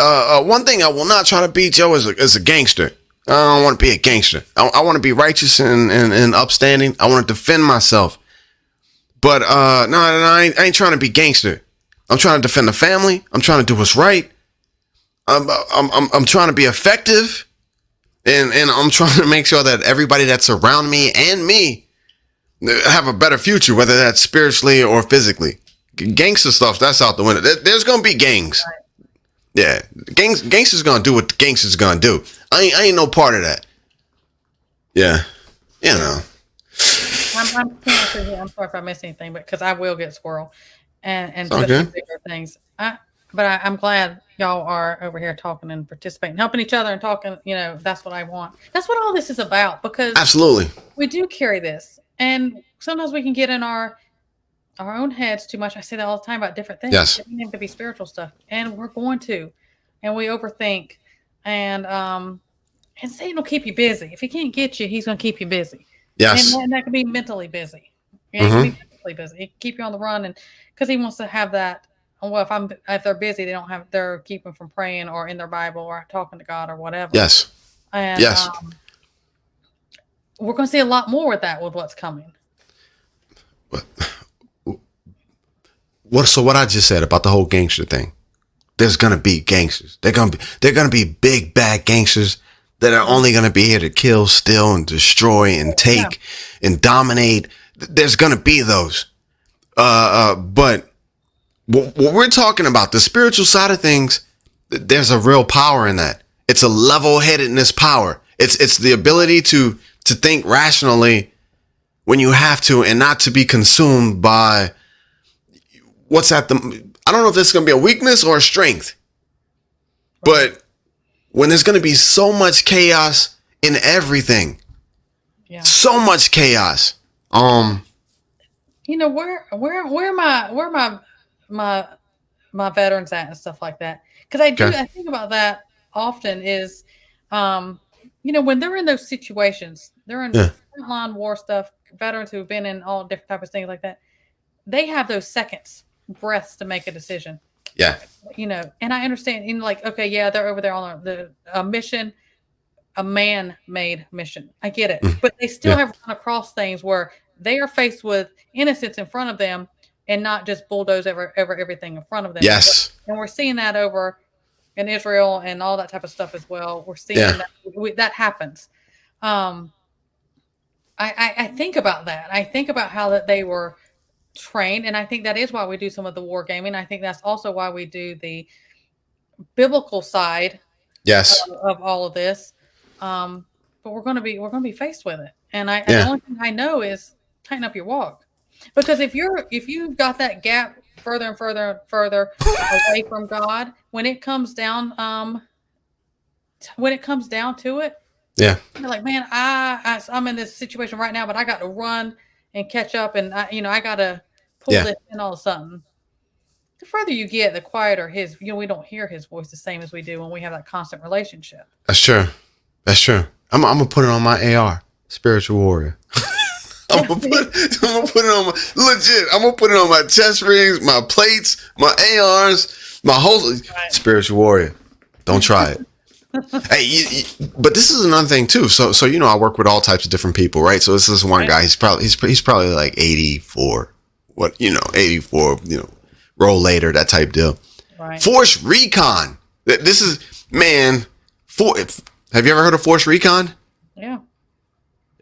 One thing I will not try to be, Joe, is a gangster. I don't want to be a gangster. I want to be righteous and upstanding. I want to defend myself. But no, I ain't trying to be gangster. I'm trying to defend the family. I'm trying to do what's right. I'm trying to be effective, and I'm trying to make sure that everybody that's around me and me have a better future, whether that's spiritually or physically. Gangster stuff, that's out the window. There's gonna be gangs. Yeah, gangsters gonna do what the gangsters gonna do. I ain't no part of that. Yeah, you know. I'm sorry if I missed anything, but because I will get squirrel and okay. Bigger things. But I'm glad y'all are over here talking and participating, helping each other and talking. You know, that's what I want. That's what all this is about, because absolutely we do carry this, and sometimes we can get in our own heads too much. I say that all the time about different things. Yes, it doesn't have to be spiritual stuff, and we're going to, and we overthink, and Satan will keep you busy. If he can't get you, he's going to keep you busy. Yes, and that can be mentally busy. Yeah, mm-hmm. He can be mentally busy. He can keep you on the run, and because he wants to have that. Well, if they're busy, they're keeping from praying or in their Bible or talking to God or whatever. Yes. And yes. We're going to see a lot more with that, with what's coming. So what I just said about the whole gangster thing, there's going to be gangsters. They're going to be big bad gangsters that are only going to be here to kill, steal, and destroy and take and dominate. There's going to be those. But what we're talking about, the spiritual side of things, there's a real power in that. It's a level-headedness power. It's the ability to to think rationally when you have to, and not to be consumed by what's at the, I don't know if this is going to be a weakness or a strength, but when there's going to be so much chaos in everything, so much chaos. You know, where my veterans at and stuff like that. Because I think about that often is, you know, when they're in those situations, they're in frontline war stuff, veterans who've been in all different types of things like that, they have those seconds, breaths to make a decision. Yeah. You know, and I understand, you know, like, okay, yeah, they're over there on a mission, a man-made mission. I get it. But they still have run across things where they are faced with innocence in front of them and not just bulldoze everything in front of them. Yes. And we're seeing that over in Israel and all that type of stuff as well. We're seeing that happens. I think about that. I think about how that they were trained, and I think that is why we do some of the war gaming. I think that's also why we do the biblical side of all of this. But we're going to be faced with it. And the only thing I know is tighten up your walk. Because if you've got that gap further and further and further away from God, when it comes down to it, you're like, man, I'm in this situation right now, but I got to run and catch up, and I got to pull this in all of a sudden. The further you get, the quieter we don't hear his voice the same as we do when we have that constant relationship. That's true. I'm gonna put it on my AR, spiritual warrior. I'm gonna put it on I'm gonna put it on my chest rings, my plates, my ARs, my whole spiritual warrior. Don't try it. Hey, but this is another thing too. So you know, I work with all types of different people, right? So this is one guy. He's probably like 84. 84. You know, roll later, that type deal. Right. Force Recon. This is have you ever heard of Force Recon? Yeah.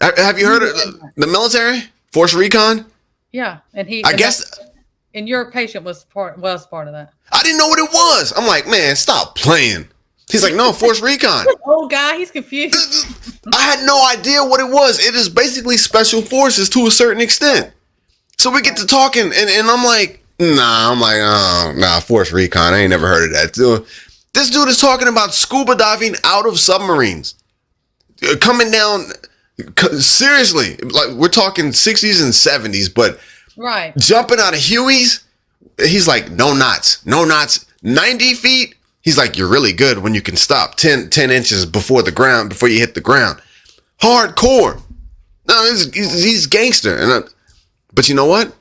Have you heard of the military? Force Recon? Yeah, and and your patient was part of that. I didn't know what it was. I'm like, man, stop playing. He's like, no, Force Recon. Old guy, he's confused. I had no idea what it was. It is basically special forces to a certain extent. So we get to talking, and I'm like, Force Recon. I ain't never heard of that. This dude is talking about scuba diving out of submarines, coming down. Seriously, like we're talking 60s and 70s, but jumping out of Hueys, he's like, no knots, 90 feet. He's like, you're really good when you can stop 10 inches before you hit the ground. Hardcore. No, he's gangster. But you know what?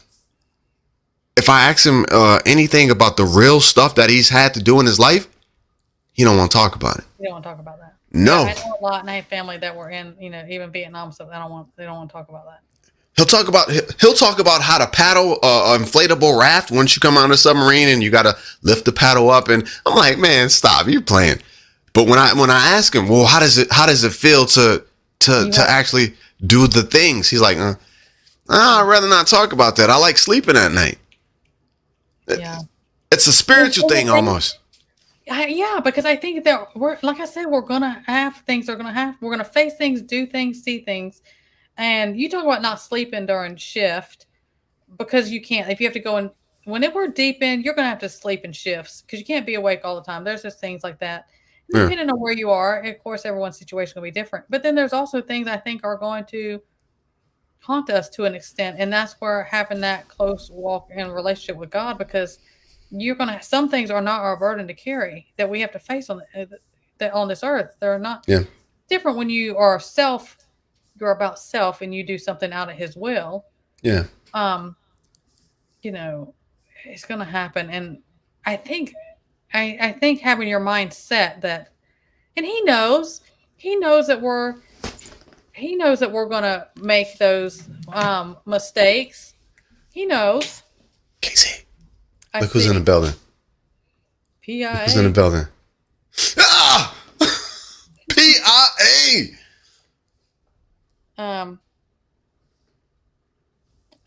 If I ask him anything about the real stuff that he's had to do in his life, he don't want to talk about it. He don't want to talk about that. No. I know a lot, and I have family that were in, even Vietnam, so they don't want to talk about that. He'll talk about how to paddle an inflatable raft once you come out of a submarine, and you got to lift the paddle up. And I'm like, man, stop, you're playing. But when I ask him, well, how does it feel to actually do the things? He's like, I'd rather not talk about that. I like sleeping at night. Yeah, it's a spiritual thing almost. Yeah, because I think that we're gonna have things. We're gonna face things, do things, see things. And you talk about not sleeping during shift because you can't. If you have to go in, we're deep in, you're gonna have to sleep in shifts because you can't be awake all the time. There's just things like that. Depending on where you are, of course, everyone's situation will be different. But then there's also things I think are going to haunt us to an extent, and that's where having that close walk and relationship with God, because some things are not our burden to carry that we have to face on this earth. They're not different when you are you're about self and you do something out of his will. Yeah. It's going to happen. And I think having your mind set that, and he knows that we're going to make those mistakes. He knows. Casey. Look who's in the building. PIA. Who's in the building? Ah! PIA.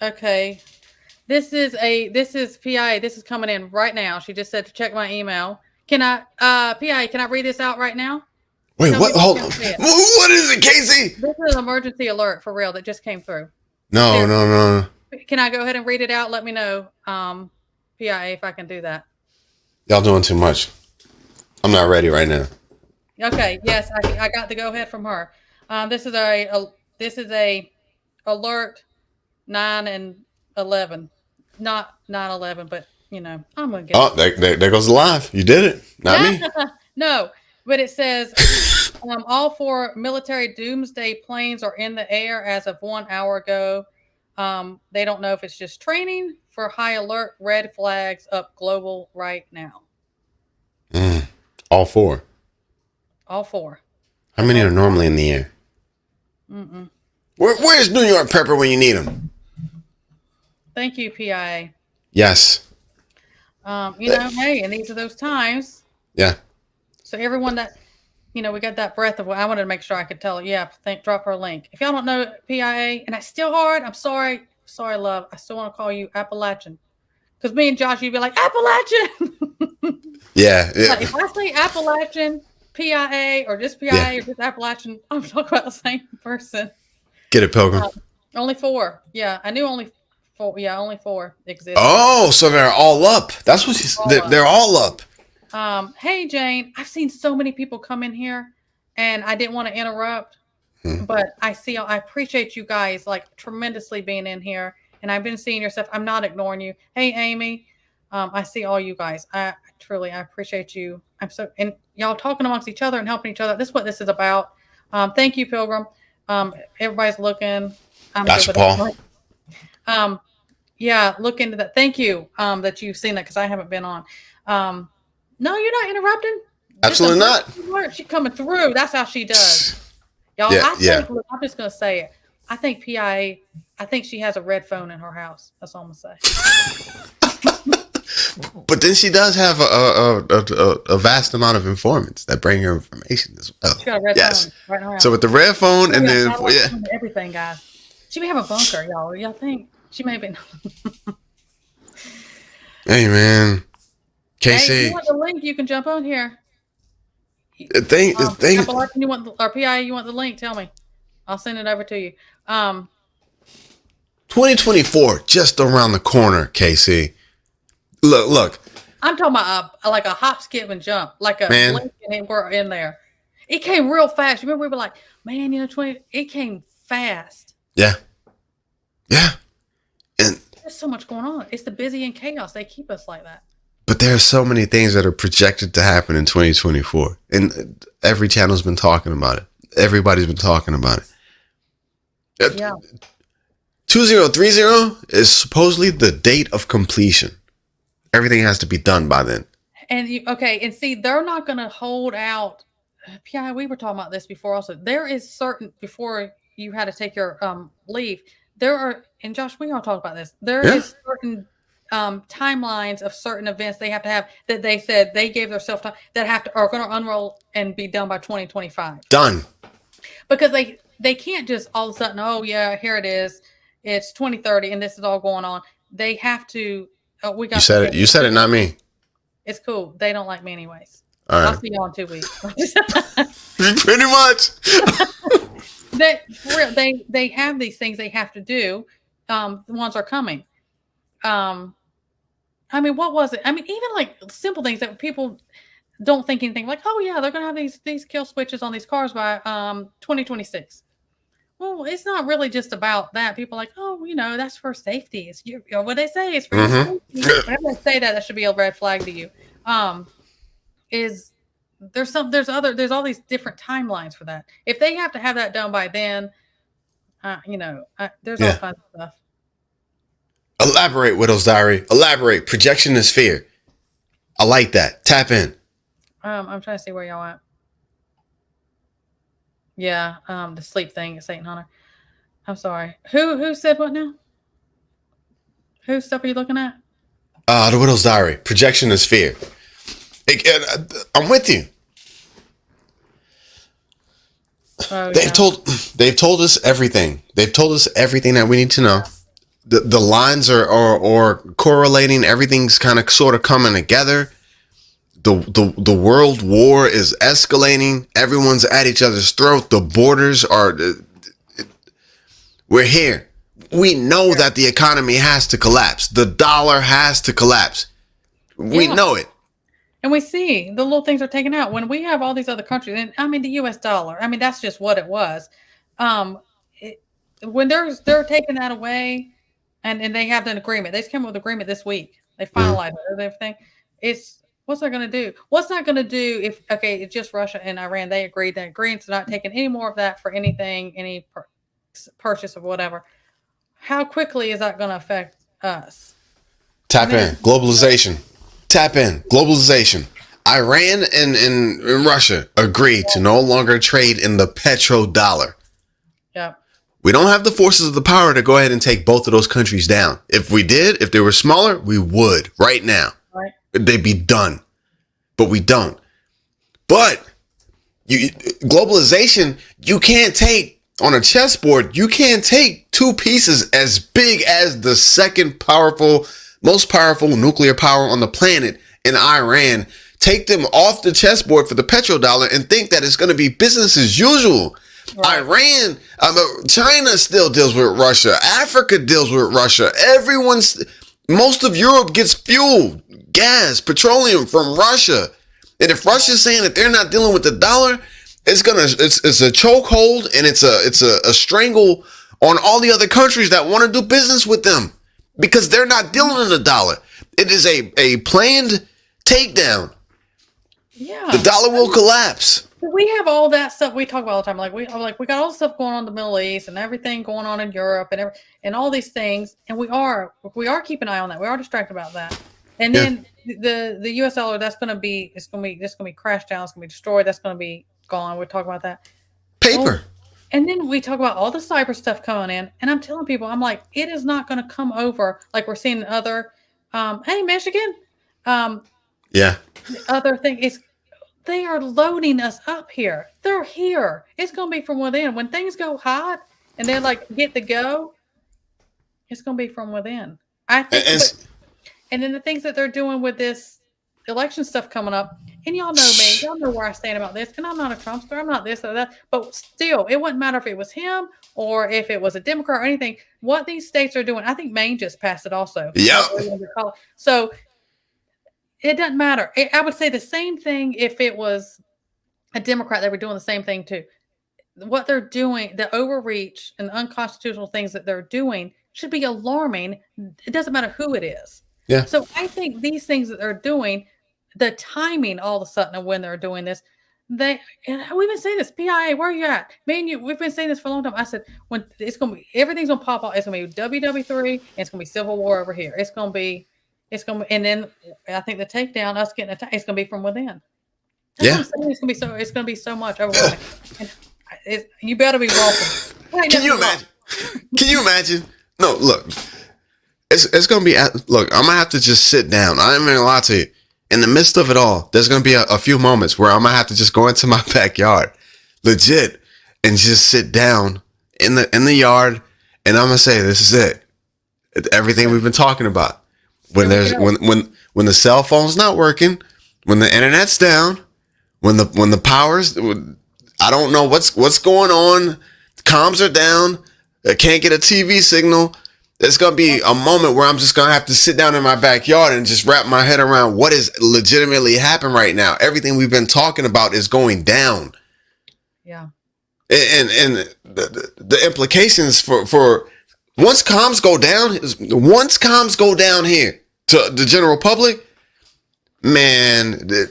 Okay. This is PIA. This is coming in right now. She just said to check my email. Can I, PIA, can I read this out right now? Wait, Tell what? me Hold you on. can say it. What is it, Casey? This is an emergency alert for real that just came through. No, There. no, no. Can I go ahead and read it out? Let me know, PIA, if I can do that. Y'all doing too much. I'm not ready right now. Okay. Yes, I got the go ahead from her. This is a alert 9 and 11, not 9/11, but I'm gonna get. Oh, there goes the live. You did it, not me. No, but it says all 4 military doomsday planes are in the air as of 1 hour ago. They don't know if it's just training for high alert. Red flags up global right now. All 4. All 4. How many are normally in the air? Where's New York Pepper when you need him? Thank you, PIA. Yes. Hey, and these are those times. Yeah. So everyone that, we got that breath of, I wanted to make sure I could tell it. Yeah, drop her link. If y'all don't know PIA, and it's still hard, I'm sorry, love. I still want to call you Appalachian. Because me and Josh, you'd be like, Appalachian. Yeah. Like, if I say Appalachian, PIA, or just PIA, or just Appalachian, I'm talking about the same person. Get it, Pilgrim. Only 4. Yeah, I knew only 4. Yeah, only 4 exist. Oh, so they're all up. That's what she's. They're all up. Hey, Jane, I've seen so many people come in here, and I didn't want to interrupt, but I appreciate you guys like tremendously being in here, and I've been seeing your stuff. I'm not ignoring you. Hey, Amy, I see all you guys. I appreciate you. And y'all talking amongst each other and helping each other. This is what this is about. Thank you, Pilgrim. Everybody's looking. Gotcha, Paul. Yeah, look into that. Thank you that you've seen that because I haven't been on. No, you're not interrupting. Absolutely not. She's coming through. That's how she does. Y'all, I'm just going to say it. I think PIA, I think she has a red phone in her house. That's all I'm going to say. But then she does have a vast amount of informants that bring her information as well. She got a red phone right in her house. So with the red phone and then, everything, guys. She may have a bunker, y'all. Y'all think? She may have been. Hey, man. Casey. Hey, if you want the link, you can jump on here. Appalachian, you want or PIA, you want the link? Tell me. I'll send it over to you. 2024, just around the corner, Casey. Look. I'm talking about like a hop, skip, and jump. Like a blink and we're in there. It came real fast. You remember we were like, man, it came fast. Yeah. Yeah. And there's so much going on. It's the busy and chaos. They keep us like that. But there are so many things that are projected to happen in 2024. And every channel's been talking about it. Everybody's been talking about it. Yeah. 2030 is supposedly the date of completion. Everything has to be done by then. And and see, they're not going to hold out. PI, we were talking about this before also. There is certain, before you had to take your leave, there are, and Josh, we all talk about this. There is certain timelines of certain events they have to have that they said they gave themselves time that are going to unroll and be done by 2025. Done. Because they can't just all of a sudden, oh yeah, here it is. It's 2030 and this is all going on. They have to. You said it. You said it, not me. It's cool. They don't like me anyways. All right. I'll see y'all in 2 weeks. Pretty much. They have these things they have to do. The ones are coming. I mean, what was it? I mean, even like simple things that people don't think anything like, oh yeah, they're gonna have these kill switches on these cars by 2026. Well, it's not really just about that. People are like, oh, that's for safety. It's what they say. It's for safety. Whenever they say that should be a red flag to you. There's all these different timelines for that. If they have to have that done by then, there's all kinds of stuff. Elaborate, Widow's Diary. Elaborate. Projection is fear. I like that. Tap in. I'm trying to see where y'all at. Yeah, the sleep thing at St. Hunter. I'm sorry. Who said what now? Whose stuff are you looking at? The Widow's Diary. Projection is fear. I'm with you. They've told us everything. They've told us everything that we need to know. The lines are correlating. Everything's kind of sort of coming together. the world war is escalating. Everyone's at each other's throat. The borders are. We're here. We know that the economy has to collapse. The dollar has to collapse. We know it. And we see the little things are taken out when we have all these other countries. And I mean, the U.S. dollar. I mean, that's just what it was. When they're taking that away, and they have an agreement. They just came up with an agreement this week. They finalized everything. What's that going to do? What's that going to do if it's just Russia and Iran? They agreed to not taking any more of that for anything, any purchase of whatever. How quickly is that going to affect us? Tap in globalization. Tap in globalization. Iran and Russia agreed to no longer trade in the petrodollar. Yeah. We don't have the forces of the power to go ahead and take both of those countries down. If we did, if they were smaller, we would right now. Right. They'd be done. But we don't. But globalization, you can't take on a chessboard, you can't take two pieces as big as the most powerful nuclear power on the planet in Iran, take them off the chessboard for the petrodollar and think that it's going to be business as usual. Right. China still deals with Russia. Africa deals with Russia. Most of Europe gets fuel, gas, petroleum from Russia. And if Russia's saying that they're not dealing with the dollar, it's a chokehold and it's a strangle on all the other countries that want to do business with them because they're not dealing in the dollar. It is a planned takedown. Yeah. The dollar will collapse. We have all that stuff we talk about all the time. We got all the stuff going on in the Middle East and everything going on in Europe and all these things. And we are keeping an eye on that. We are distracted about that. And then the US dollar, it's going to be crashed down. It's going to be destroyed. That's going to be gone. We'll talk about that. Paper. And then we talk about all the cyber stuff coming in. And I'm telling people, I'm like, it is not going to come over like we're seeing other, hey, Michigan. Other thing is, they are loading us up here. They're here. It's going to be from within. When things go hot and they're like, get the go, it's going to be from within. I think. And then the things that they're doing with this election stuff coming up, and y'all know me. Y'all know where I stand about this. And I'm not a Trumpster. I'm not this or that. But still, it wouldn't matter if it was him or if it was a Democrat or anything. What these states are doing, I think Maine just passed it also. Yeah. So it doesn't matter. I would say the same thing if it was a Democrat. They were doing the same thing too. What they're doing, the overreach and the unconstitutional things that they're doing should be alarming. It doesn't matter who it is. Yeah. So I think these things that they're doing, the timing all of a sudden of when they're doing this, we've been saying this, PIA, where are you at? Me and you, we've been saying this for a long time. I said, when it's going to be, everything's going to pop off. It's going to be WW3 and it's going to be Civil War over here. It's going to be, and then I think the takedown, us getting attacked, it's going to be from within. That's what I'm saying. It's going to be so much overwhelming. You better be welcome. Can you imagine? Can you imagine? No, look, it's going to be, look, I'm going to have to just sit down. I ain't even gonna lie to you. In the midst of it all, there's going to be a few moments where I'm going to have to just go into my backyard, legit, and just sit down in the yard. And I'm going to say, this is it. Everything we've been talking about. When the cell phone's not working, when the internet's down, when the power's, I don't know what's going on. The comms are down. I can't get a TV signal. There's going to be a moment where I'm just going to have to sit down in my backyard and just wrap my head around what is legitimately happening right now. Everything we've been talking about is going down. Yeah. And the implications for once comms go down here to the general public, man, the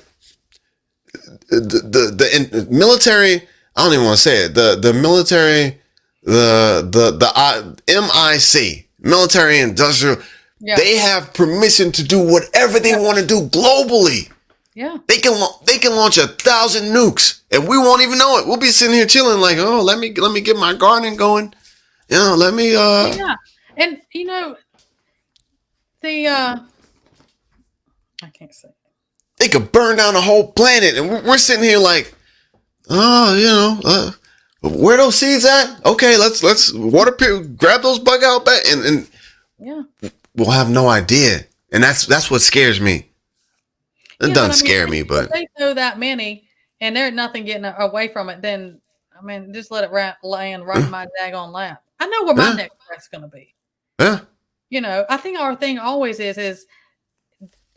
military, I don't even want to say it. The military, the MIC, military industrial, they have permission to do whatever they want to do globally. Yeah. They can launch 1,000 nukes and we won't even know it. We'll be sitting here chilling like, oh, let me get my garden going. You know, let me Yeah. And you know, I can't say. They could burn down the whole planet and we're sitting here like, oh, you know, where those seeds at? Okay, let's grab those bug out back and yeah. We'll have no idea. And that's what scares me. It doesn't scare me, if but they throw that many and there's nothing getting away from it, then I mean, just let it land right in my daggone lap. I know where my yeah, next breath's going to be. yeah, I think our thing always is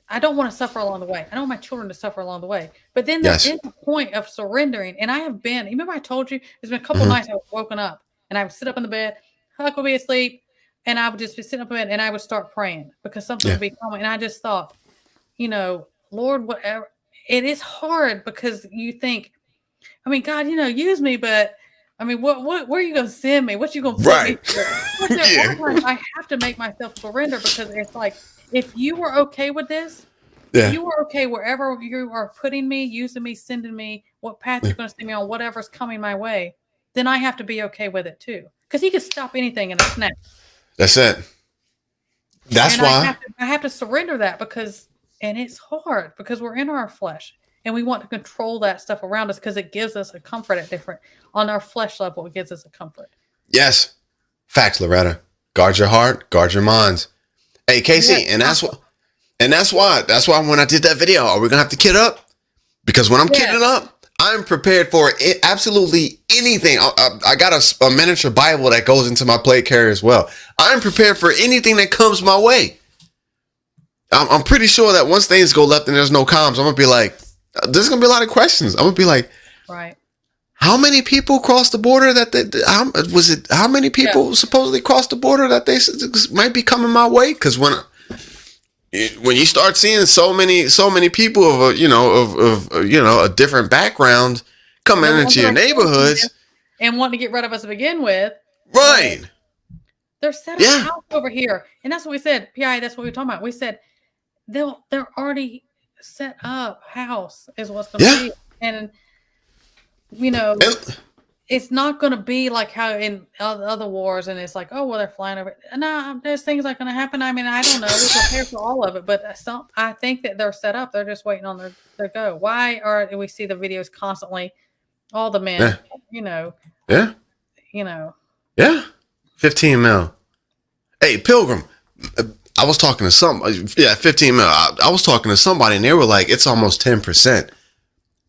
I don't want to suffer along the way. I don't want my children to suffer along the way. But then there yes, is a point of surrendering. And I have been, remember I told you, there's been a couple hmm nights I was woken up and I would sit up in the bed, Huck would be asleep, and I would just be sitting up in bed and I would start praying because something yeah, would be coming. And I just thought, Lord, whatever. It is hard because you think, I mean, God, use me, but I mean, what, where are you going to send me? What you going to put me right, through? But there are times I have to make myself surrender because it's like, if you were okay with this, if yeah, you were okay wherever you are putting me, using me, sending me, what path yeah. you're going to send me on, whatever's coming my way, then I have to be okay with it too. Because he could stop anything in a snap. That's it. That's And why. I have to surrender that and it's hard because we're in our flesh and we want to control that stuff around us because it gives us a comfort on our flesh level. It gives us a comfort. Yes, facts, Loretta. Guard your heart, guard your minds. Hey, Casey, Yes. and that's why when I did that video, are we gonna have to kid up? Because when I'm Yes. kidding up, I'm prepared for absolutely anything. I got a miniature Bible that goes into my plate carrier as well. I'm prepared for anything that comes my way. I'm pretty sure that once things go left and there's no comms, I'm gonna be like, there's gonna be a lot of questions. I'm gonna be like, Right. how many people crossed the border how many people supposedly crossed the border that they might be coming my way? Because when you start seeing so many people of a different background coming into your neighborhoods and wanting to get rid of us to begin with, right? they're set up house over here, and that's what we said. PI, that's what we were talking about. We said they're already set up house is what's going to be, and it's not going to be like how in other wars, and it's like, oh well, they're flying over. No, there's things that are going to happen. I mean, I don't know. We're prepared for all of it, but I think that they're set up. They're just waiting on their go. Why do we see the videos constantly? All the men, yeah, 15 mil. Hey, Pilgrim, I was talking to 15 mil. I was talking to somebody, and they were like, it's almost 10%,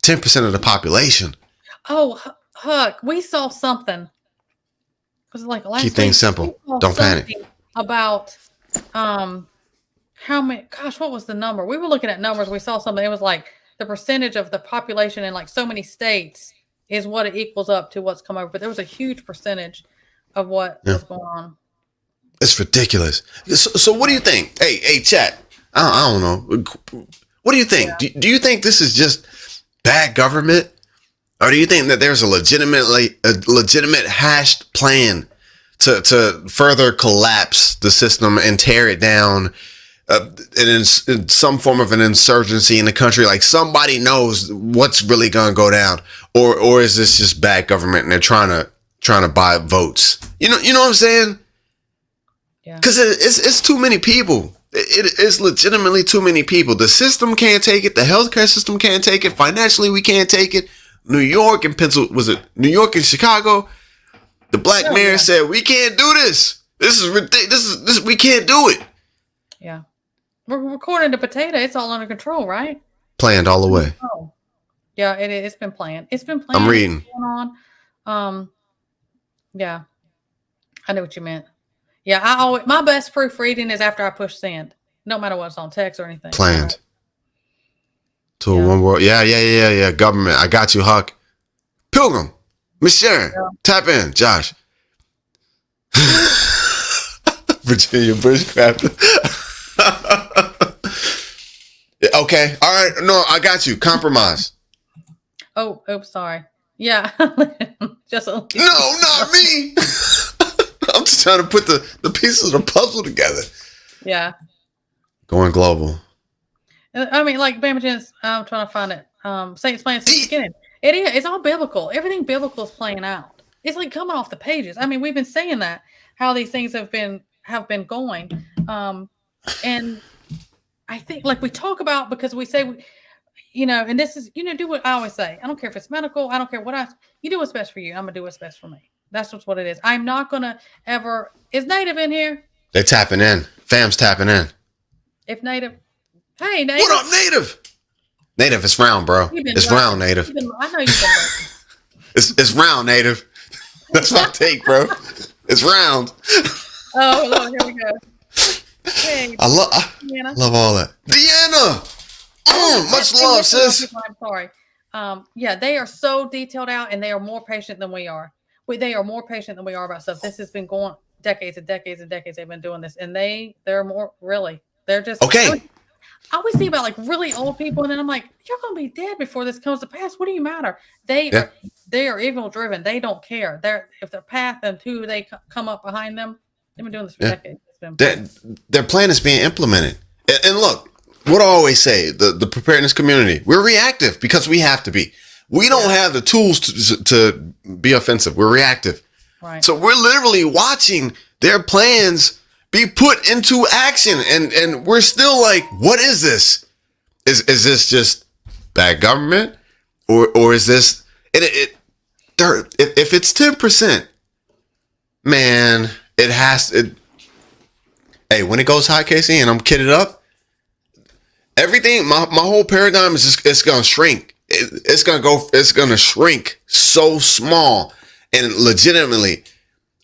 10% of the population. Oh, Huck, we saw something. Was it like last Keep things simple. Don't panic. About how many? Gosh, what was the number? We were looking at numbers. We saw something. It was like the percentage of the population in like so many states is what it equals up to what's come over. But there was a huge percentage of what was going on. It's ridiculous. So what do you think? Hey, chat. I don't know. What do you think? Yeah. Do you think this is just bad government? Or do you think that there's a legitimate hashed plan to further collapse the system and tear it down in some form of an insurgency in the country? Like somebody knows what's really going to go down, or is this just bad government and they're trying to buy votes? You know what I'm saying? Yeah. Because it's too many people. It is legitimately too many people. The system can't take it. The healthcare system can't take it. Financially, we can't take it. New York and New York and Chicago? The black mayor said, we can't do this. This is ridiculous. We can't do it. Yeah. We're recording the potato. It's all under control, right? Planned all the way. Oh. Yeah, it's been planned. It's been planned. I'm reading. Going on. Yeah. I know what you meant. Yeah, my best proofreading is after I push send. No matter what's on text or anything. Planned. Right. To one world. Yeah. Government. I got you, Huck. Pilgrim. Miss Sharon. Yeah. Tap in, Josh. Virginia Bushcraft. Okay. All right. No, I got you. Compromise. Oh, sorry. Yeah. Just no, not me. I'm just trying to put the pieces of the puzzle together. Yeah. Going global. I mean, like Bama Jen's, I'm trying to find it. Saints playing since the beginning. It's all biblical. Everything biblical is playing out. It's like coming off the pages. I mean, we've been saying that, how these things have been going. And I think like we talk about, because we say, and this is, do what I always say. I don't care if it's medical. I don't care you do what's best for you. I'm going to do what's best for me. That's just what it is. I'm not going to ever, is Native in here? They're tapping in. Fam's tapping in. If Native. Hey, Native. What up, Native? Native, it's round, bro. It's round, Native. I know you've been looking. It's round, Native. That's my take, bro. It's round. Oh, Lord, here we go. Hey, I Deanna. love all that. Deanna! Much love, sis. I'm sorry. Yeah, they are so detailed out, and they are more patient than we are. They are more patient than we are about stuff. This has been going decades and decades and decades. They've been doing this, and they're more really. They're just okay. I always think about like really old people, and then I'm like, you're gonna be dead before this comes to pass. What do you matter? They are evil driven. They don't care. If their path and who they come up behind them. They've been doing this for decades. Their plan is being implemented. And look, what I always say, the preparedness community, we're reactive because we have to be. We don't have the tools to be offensive. We're reactive. Right. So we're literally watching their plans be put into action. And we're still like, what is this? Is this just bad government? Or is this if it's 10%, man, it has to. Hey, when it goes hot, Casey, and I'm kitted up, everything, my whole paradigm is just, it's gonna shrink. It's gonna shrink so small, and legitimately,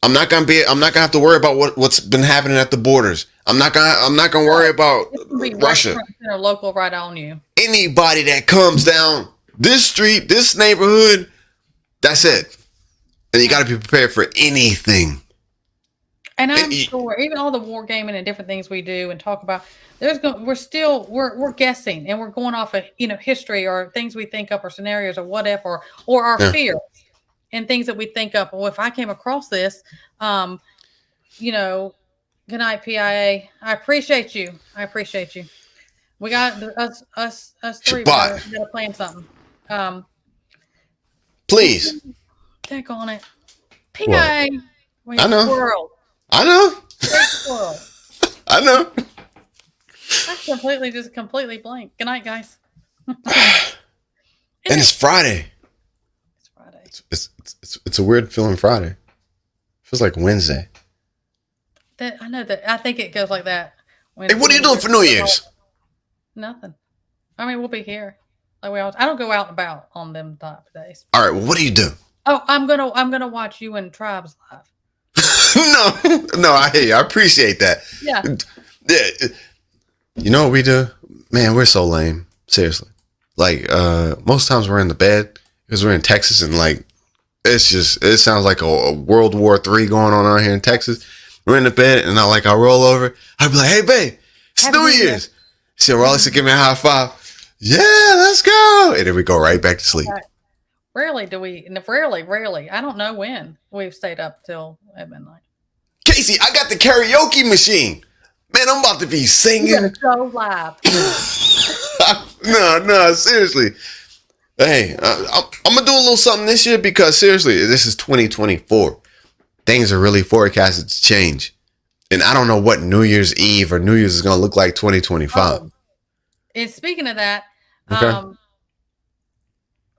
I'm not gonna have to worry about what's been happening at the borders. I'm not gonna worry about Russia. Right, local right on you. Anybody that comes down this street, this neighborhood, that's it. And you got to be prepared for anything. And I'm sure even all the war gaming and different things we do and talk about, we're guessing, and we're going off of history or things we think up or scenarios or whatever or our fears and things that we think up. Well, if I came across this, good night, PIA. I appreciate you. We got us three. We got to plan something. Please. Take on it. PIA. I know. Squirrel. I know. Squirrel. I know. I completely blank. Good night, guys. And it's Friday. It's Friday. It's a weird feeling Friday. Feels like Wednesday. I know that. I think it goes like that. Hey, what are you doing for New Year's? Nothing. I mean, we'll be here. Like I don't go out and about on them type of days. All right. Well, what do you do? Oh, I'm gonna watch you and Tribes live. No, I hear you. I appreciate that. Yeah. You know what we do? Man, we're so lame. Seriously. Like, most times we're in the bed because we're in Texas, and like, it sounds like a World War III going on out here in Texas. We're in the bed, and I roll over. I'd be like, hey, babe, it's New Year's. So Rawley said, give me a high five. Yeah, let's go. And then we go right back to sleep. Rarely do we, rarely. I don't know when we've stayed up till midnight. Casey, I got the karaoke machine. Man, I'm about to be singing. You're so live. No, seriously. Hey, I'm going to do a little something this year because, seriously, this is 2024. Things are really forecasted to change. And I don't know what New Year's Eve or New Year's is going to look like 2025. And speaking of that, okay.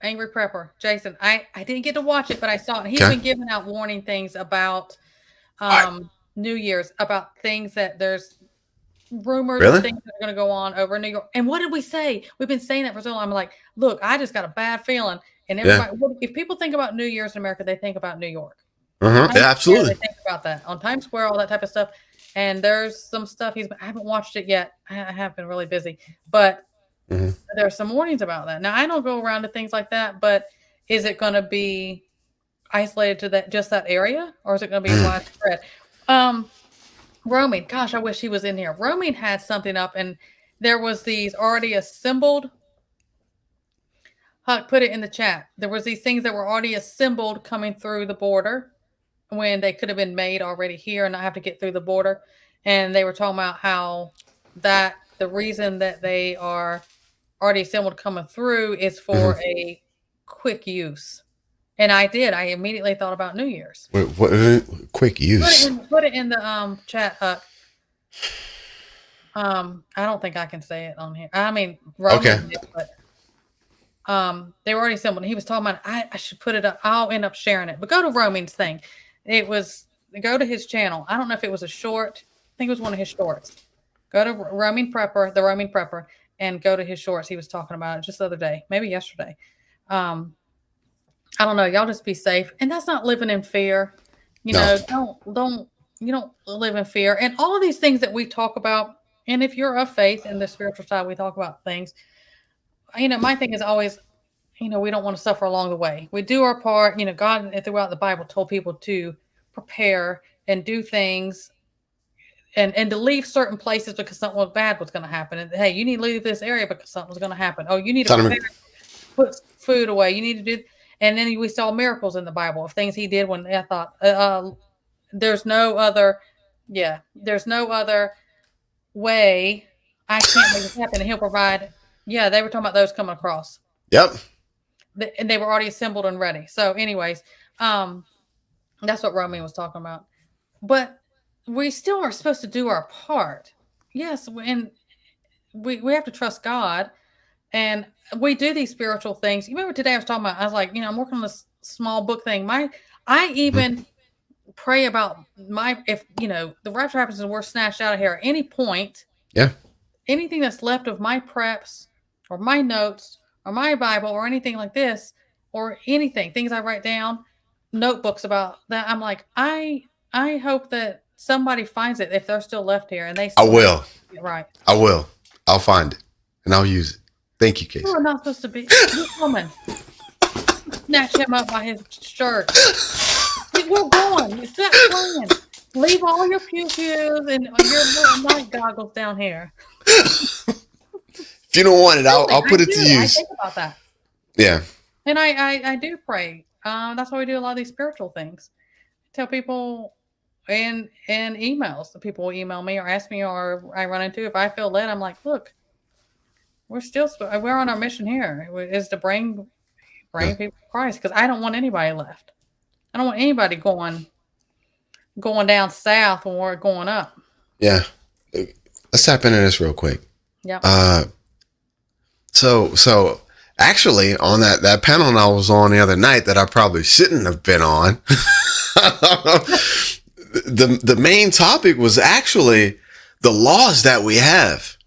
Angry Prepper, Jason, I didn't get to watch it, but I saw it. He's been giving out warning things about New Year's, about things that there's rumors of things that are going to go on over in New York. And what did we say? We've been saying that for so long. I'm like, look, I just got a bad feeling. And everybody, if people think about New Year's in America, they think about New York. Yeah, absolutely. They think about that on Times Square, all that type of stuff. And there's some stuff I haven't watched it yet. I have been really busy, but there's some warnings about that. Now I don't go around to things like that, but is it going to be isolated to that area, or is it going to be widespread? Roaming, gosh, I wish he was in here. Roaming had something up, and there was these already assembled. Huck, put it in the chat. There was these things that were already assembled coming through the border when they could have been made already here and not have to get through the border. And they were talking about how the reason that they are already assembled coming through is for a quick use. And I immediately thought about New Year's. Wait, what? Quick use. Put it in the chat, Huck. I don't think I can say it on here. I mean, Roman did, but they were already assembled. He was talking about I should put it up. I'll end up sharing it. But go to Roaming's thing. Go to his channel. I don't know if it was a short. I think it was one of his shorts. Go to the Roaming Prepper, and go to his shorts. He was talking about it just the other day, maybe yesterday. I don't know. Y'all just be safe. And that's not living in fear. You No. know, you don't live in fear. And all of these things that we talk about, and if you're of faith in the spiritual side, we talk about things. My thing is always, we don't want to suffer along the way. We do our part. God throughout the Bible told people to prepare and do things and to leave certain places because something bad was going to happen. And hey, you need to leave this area because something's going to happen. Oh, you need to prepare, put food away. You need to do. And then we saw miracles in the Bible of things he did when I thought, there's no other way. I can't make this happen. And he'll provide. Yeah, they were talking about those coming across. Yep. And they were already assembled and ready. So anyways, that's what Roman was talking about. But we still are supposed to do our part. Yes, and we have to trust God. And we do these spiritual things. You remember today I was talking about, I was like, I'm working on this small book thing. I even pray about if the rapture happens and we're snatched out of here at any point. Yeah. Anything that's left of my preps or my notes or my Bible or anything like this or anything, things I write down, notebooks about that. I'm like, I hope that somebody finds it if they're still left here and they. I will. Right. I will. I'll find it and I'll use it. Thank you, Casey. You are not supposed to be this woman. Snatch him up by his shirt. We're going. Stop playing. Leave all your pew-pews and your little night goggles down here. If you don't want it, I'll put it to use. I think about that. Yeah. And I do pray. That's why we do a lot of these spiritual things. Tell people and emails. The people will email me or ask me or I run into. If I feel led, I'm like, look, we're on our mission here is to bring people to Christ because I don't want anybody left. I don't want anybody going down south when we're going up. Yeah. Let's tap into this real quick. Yeah. So actually on that panel I was on the other night that I probably shouldn't have been on, the main topic was actually the laws that we have.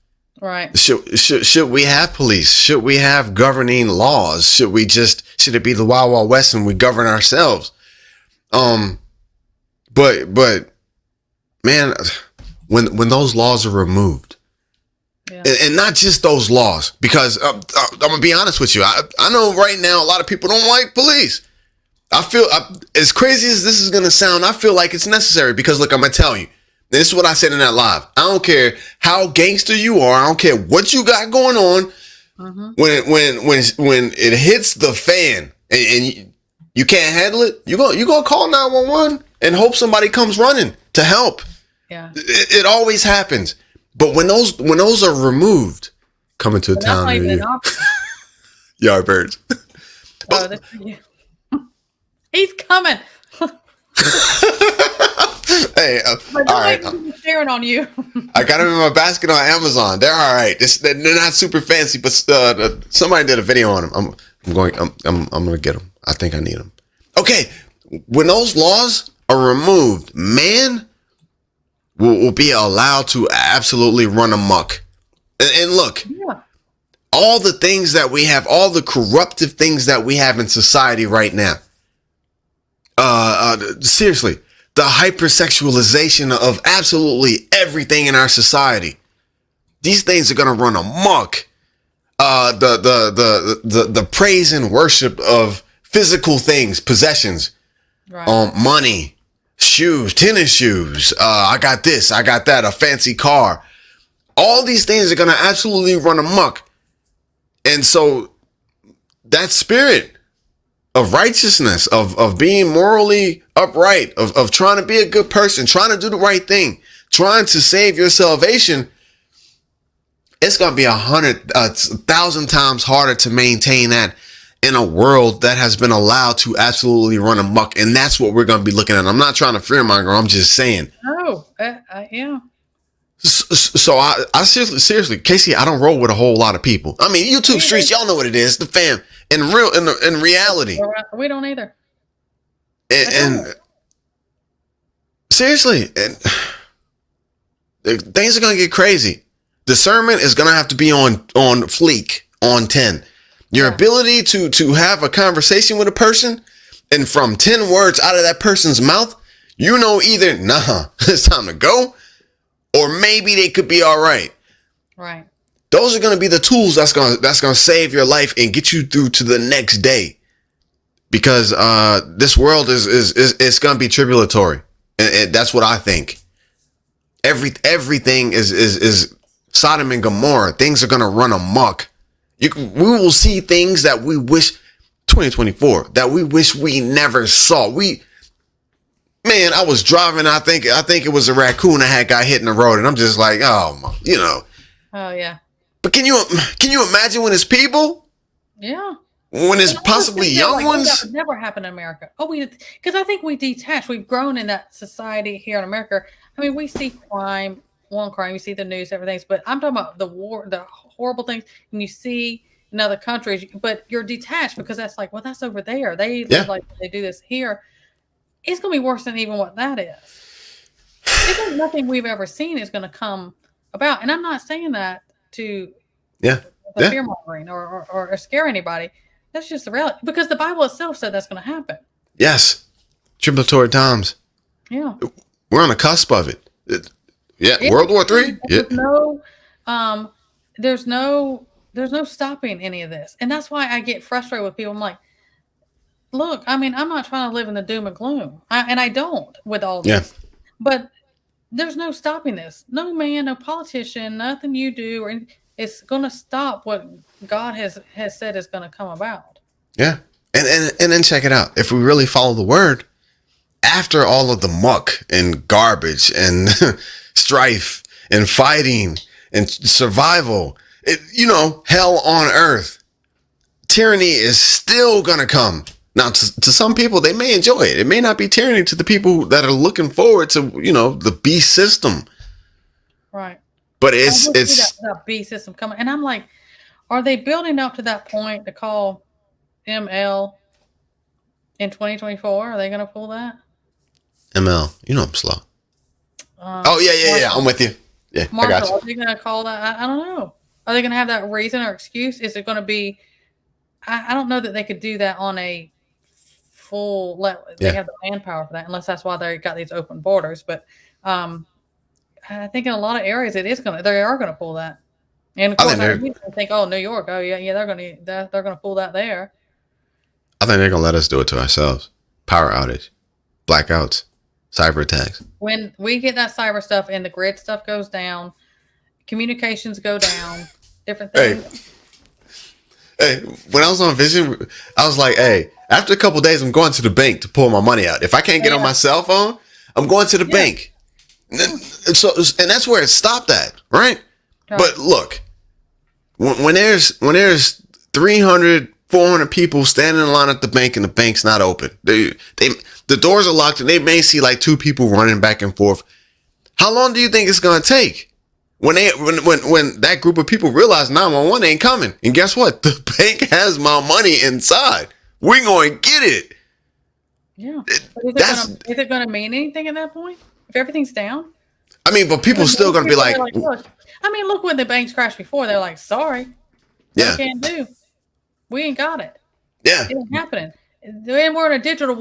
Right. Should we have police? Should we have governing laws? Should it be the Wild Wild West and we govern ourselves? But man, when those laws are removed, and not just those laws, because I'm gonna be honest with you, I know right now a lot of people don't like police. I feel as crazy as this is gonna sound, I feel like it's necessary because look, I'm gonna tell you. This is what I said in that live. I don't care how gangster you are. I don't care what you got going on. Mm-hmm. When it hits the fan and you can't handle it, you gonna call 911 and hope somebody comes running to help. Yeah, it always happens. But when those are removed, coming to a town near you, Yardbirds. He's coming. Hey, all right. Staring on you. I got them in my basket on Amazon. They're all right. They're not super fancy, but somebody did a video on them. I'm gonna get them. I think I need them. Okay, when those laws are removed, man will be allowed to absolutely run amok. And look, all the things that we have, all the corruptive things that we have in society right now. Seriously. The hypersexualization of absolutely everything in our society. These things are gonna run amok. The praise and worship of physical things, possessions, right. Money, shoes, tennis shoes. I got this, I got that, a fancy car. All these things are gonna absolutely run amok. And so that spirit of righteousness, of being morally upright, of trying to be a good person, trying to do the right thing, trying to save your salvation, it's going to be 1,000 times harder to maintain that in a world that has been allowed to absolutely run amok. And that's what we're going to be looking at. I'm not trying to fearmonger. I'm just saying. Oh, yeah. So I seriously, Casey, I don't roll with a whole lot of people. I mean, YouTube streets, y'all know what it is. The fam. In reality, we don't either. And seriously, and things are gonna get crazy. Discernment is gonna have to be on fleek, on 10. Your ability to have a conversation with a person, and from 10 words out of that person's mouth, you know either nah, it's time to go, or maybe they could be all right. Right. Those are gonna be the tools that's gonna save your life and get you through to the next day. Because this world is gonna be tribulatory, and that's what I think. Everything is Sodom and Gomorrah. Things are gonna run amok. We will see things that we wish 2024 that we wish we never saw. I was driving. I think it was a raccoon that got hit in the road, and I'm just like, oh, Oh yeah. But can you imagine when it's people? Yeah. When it's possibly young ones? That would never happen in America. Because I think we detach. We've grown in that society here in America. I mean, we see crime, you see the news, everything. But I'm talking about the war, the horrible things, and you see in other countries. But you're detached because that's like, well, that's over there. They live like they do this here. It's going to be worse than even what that is. There's nothing we've ever seen is going to come about. And I'm not saying that to fear mongering or scare anybody. That's just the reality, because the Bible itself said that's going to happen. Yes. Tribulatory times. Yeah. We're on the cusp of it. World War III. There's no stopping any of this. And that's why I get frustrated with people. I'm like, look, I mean, I'm not trying to live in the doom and gloom. I don't with all this. But there's no stopping this. No man, no politician, nothing you do it's going to stop what God has said is going to come about. Yeah. And then check it out. If we really follow the word, after all of the muck and garbage and strife and fighting and survival, hell on earth, tyranny is still going to come. Now, to some people, they may enjoy it. It may not be tyranny to the people that are looking forward to, the beast system. Right. But it's that beast system coming. And I'm like, are they building up to that point to call ML in 2024? Are they going to pull that? ML, I'm slow. Yeah. I'm with you. Yeah, Marshall, I got you. Are they going to call that? I don't know. Are they going to have that reason or excuse? Is it going to be? I don't know that they could do that on a full. They have the manpower for that, unless that's why they got these open borders. But I think in a lot of areas they are going to pull that. And of course, I think, oh, New York, oh yeah, they're going to pull that there. I think they're going to let us do it to ourselves. Power outage, blackouts, cyber attacks. When we get that cyber stuff and the grid stuff goes down, communications go down, different things. Hey, when I was on Vision, I was like, hey, after a couple of days, I'm going to the bank to pull my money out. If I can't get on my cell phone, I'm going to the bank. And that's where it stopped at, right? But look, when there's 300, 400 people standing in line at the bank and the bank's not open, the doors are locked and they may see like 2 people running back and forth. How long do you think it's going to take? When that group of people realize 911 ain't coming, and guess what? The bank has my money inside. We're going to get it. Yeah. Is it going to mean anything at that point? If everything's down? I mean, but people still going to be like, look. I mean, look when the banks crashed before. They're like, sorry. Yeah. We can't do. We ain't got it. Yeah. It ain't happening. Then we're in a digital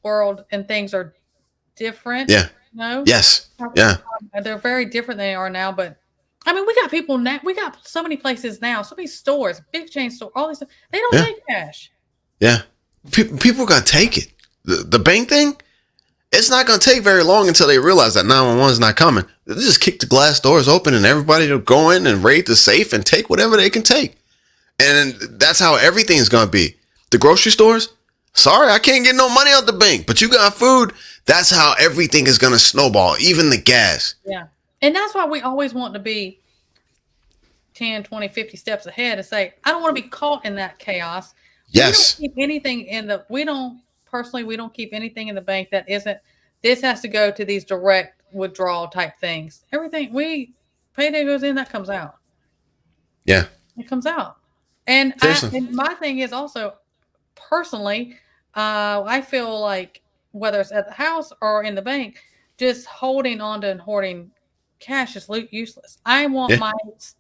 world and things are different. Yeah. Yes. Yeah. They're very different than they are now, but I mean, we got people now. We got so many places now, so many stores, big chain store, all these. They don't take cash. Yeah. People are going to take it. The bank thing, it's not going to take very long until they realize that 911 is not coming. They just kick the glass doors open and everybody will go in and raid the safe and take whatever they can take. And that's how everything's going to be. The grocery stores, sorry, I can't get no money out the bank, but you got food. That's how everything is going to snowball, even the gas. Yeah. And that's why we always want to be 10, 20, 50 steps ahead and say, I don't want to be caught in that chaos. Yes. We don't keep anything we don't keep anything in the bank that isn't, this has to go to these direct withdrawal type things. Everything payday goes in, that comes out. Yeah. It comes out. And my thing is also, personally, I feel like whether it's at the house or in the bank, just holding on to and hoarding cash is useless. I want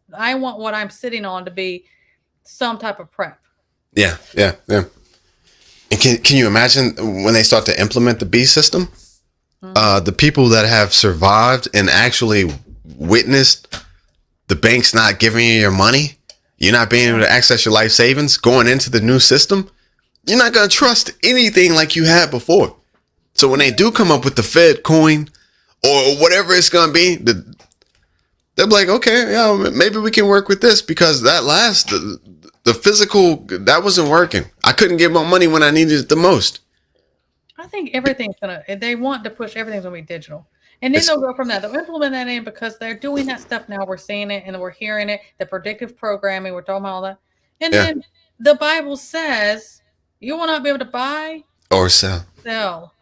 what I'm sitting on to be some type of prep. Yeah. And can you imagine when they start to implement the B system? The people that have survived and actually witnessed the banks not giving you your money, you're not being able to access your life savings going into the new system, you're not going to trust anything like you had before. So when they do come up with the Fed coin or whatever it's going to be, they're like, okay, yeah, maybe we can work with this, because that the physical, that wasn't working. I couldn't get my money when I needed it the most. I think they want to push everything's going to be digital. And then they'll go from that. They'll implement that in because they're doing that stuff now. We're seeing it and we're hearing it. The predictive programming, we're talking about all that. And then the Bible says you will not be able to buy or sell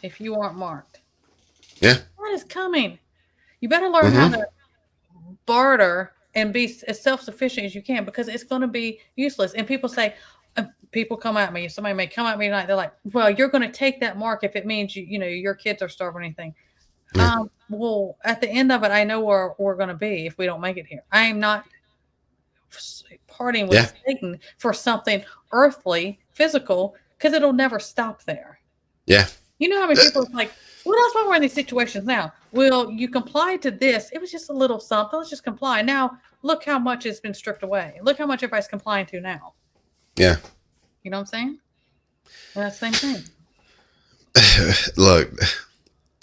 if you aren't marked. Yeah. That is coming. You better learn how to barter and be as self-sufficient as you can, because it's going to be useless. And people come at me. Somebody may come at me tonight. They're like, well, you're going to take that mark if it means your kids are starving or anything. Yeah. Well, at the end of it, I know where we're going to be if we don't make it here. I am not partying with Satan for something earthly, physical, because it'll never stop there. Yeah. You know how many people are like, well, that's why we're in these situations now. Well, you complied to this. It was just a little something. Let's just comply. Now, look how much has been stripped away. Look how much everybody's complying to now. Yeah. You know what I'm saying? And that's the same thing. Look,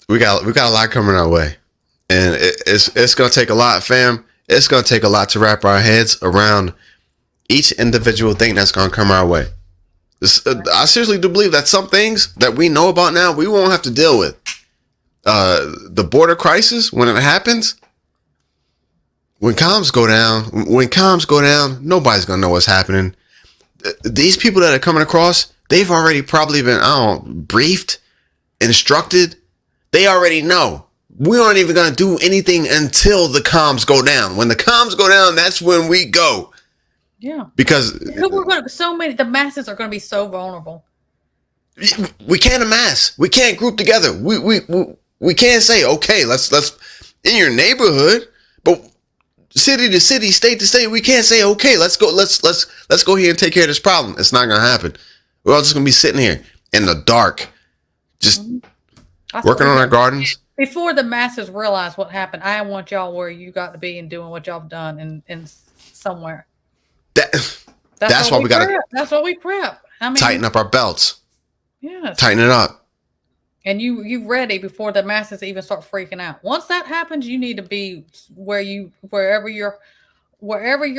we got a lot coming our way, and it's gonna take a lot, fam. It's gonna take a lot to wrap our heads around each individual thing that's gonna come our way. I seriously do believe that some things that we know about now, we won't have to deal with. The border crisis, when it happens, when comms go down, nobody's gonna know what's happening. These people that are coming across, they've already probably been, briefed, instructed. They already know. We aren't even going to do anything until the comms go down. When the comms go down, that's when we go. Yeah. Because the masses are going to be so vulnerable. We can't amass. We can't group together. We can't say, okay, let's in your neighborhood, but city to city, state to state, we can't say, okay, let's go here and take care of this problem. It's not going to happen. We're all just going to be sitting here in the dark, just working on our gardens. Before the masses realize what happened, I want y'all where you got to be and doing what y'all have done in somewhere. That's why we got to. That's what we prep. I mean, tighten up our belts. Yes. Tighten it up. And you ready before the masses even start freaking out. Once that happens, you need to be wherever your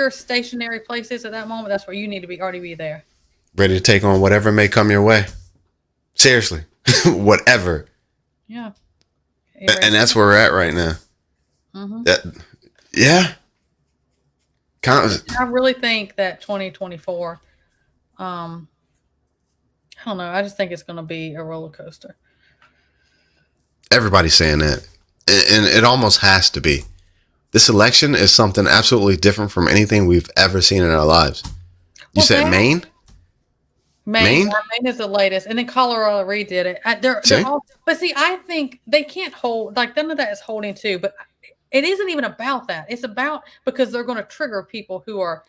stationary place is at that moment. That's where you need to already be there. Ready to take on whatever may come your way. Seriously, whatever. Yeah. And that's where we're at right now. Yeah. I really think that 2024, I don't know. I just think it's going to be a roller coaster. Everybody's saying that. And it almost has to be. This election is something absolutely different from anything we've ever seen in our lives. You said Maine? Maine is the latest. And then Colorado redid it. But see, I think they can't hold, like, none of that is holding to, but it isn't even about that. It's about because they're going to trigger people who are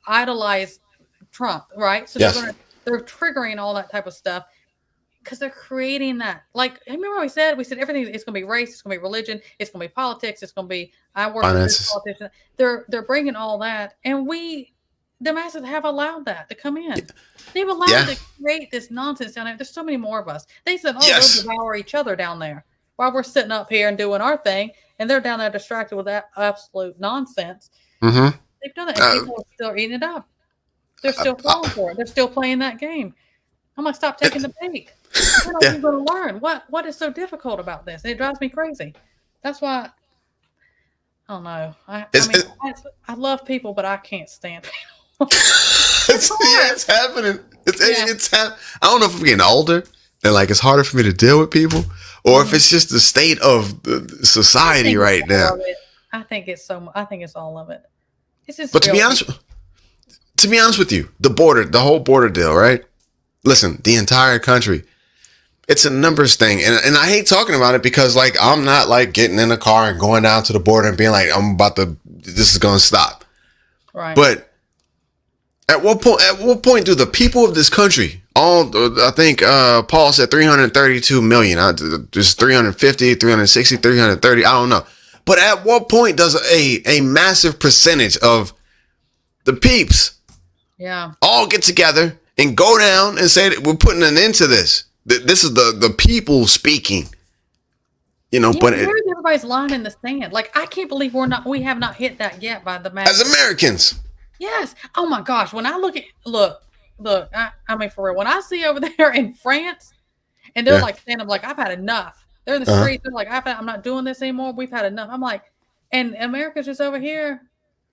idolize Trump, right? So they're triggering all that type of stuff because they're creating that. Like, remember we said everything, it's going to be race, it's going to be religion, it's going to be politics, it's going to be I work with this politician. They're bringing all that, and the masses have allowed that to come in. Yeah. They've allowed to create this nonsense down there. There's so many more of us. They said, they'll devour each other down there while we're sitting up here and doing our thing, and they're down there distracted with that absolute nonsense. Mm-hmm. They've done it, and people are still eating it up. They're still falling for it. They're still playing that game. I'm gonna stop taking the bait. When are we going to learn? What is so difficult about this? It drives me crazy. That's why. I don't know. I love people, but I can't stand people. It's happening. I don't know if I'm getting older and like it's harder for me to deal with people, or if it's just the state of the society right now. I think it's all of it. It's just. But to be honest with you, the whole border deal, right? Listen, the entire country, It's a numbers thing, and I hate talking about it because like I'm not like getting in the car and going down to the border and being like this is going to stop. Right. But at what point do the people of this country, I think Paul said 332 million, there's 350, 360, 330, I don't know. But at what point does a massive percentage of the peeps all get together and go down and say that we're putting an end to this? This is the people speaking, but where's everybody's line in the sand? Like, I can't believe we have not hit that yet by the mass. As Americans. Yes. Oh my gosh. When I look, I mean, for real, when I see over there in France and they're like standing up, like, I've had enough. They're in the streets. They're like, I'm not doing this anymore. We've had enough. I'm like, and America's just over here.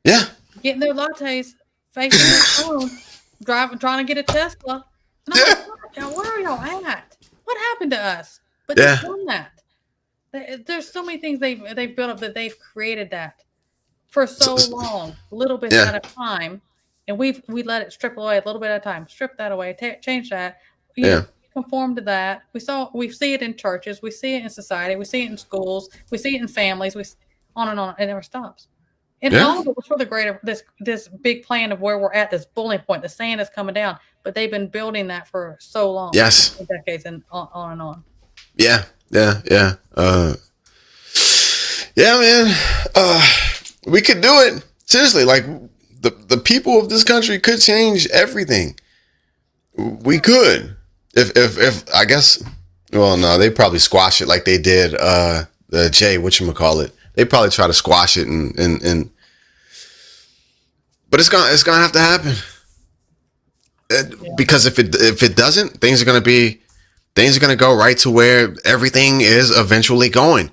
Yeah. Getting their lattes, facing their phone, trying to get a Tesla. And I'm like, where are y'all at? What happened to us? But they've done that. There's so many things they've built up that they've created that for so long, little bit at a time, and we let it strip away a little bit at a time. Strip that away, change that. Conform to that. We see it in churches, we see it in society, we see it in schools, we see it in families. On and on. It never stops. And all of it was for the greater this big plan of where we're at, this bullying point. The sand is coming down, but they've been building that for so long. Yes, decades and on and on. Yeah. Man. We could do it. Seriously, like the people of this country could change everything. We could. If I guess, well, no, they probably squash it like they did the Jay, whatchamacallit. They probably try to squash it and but it's gonna have to happen. Because if it doesn't, things are gonna go right to where everything is eventually going.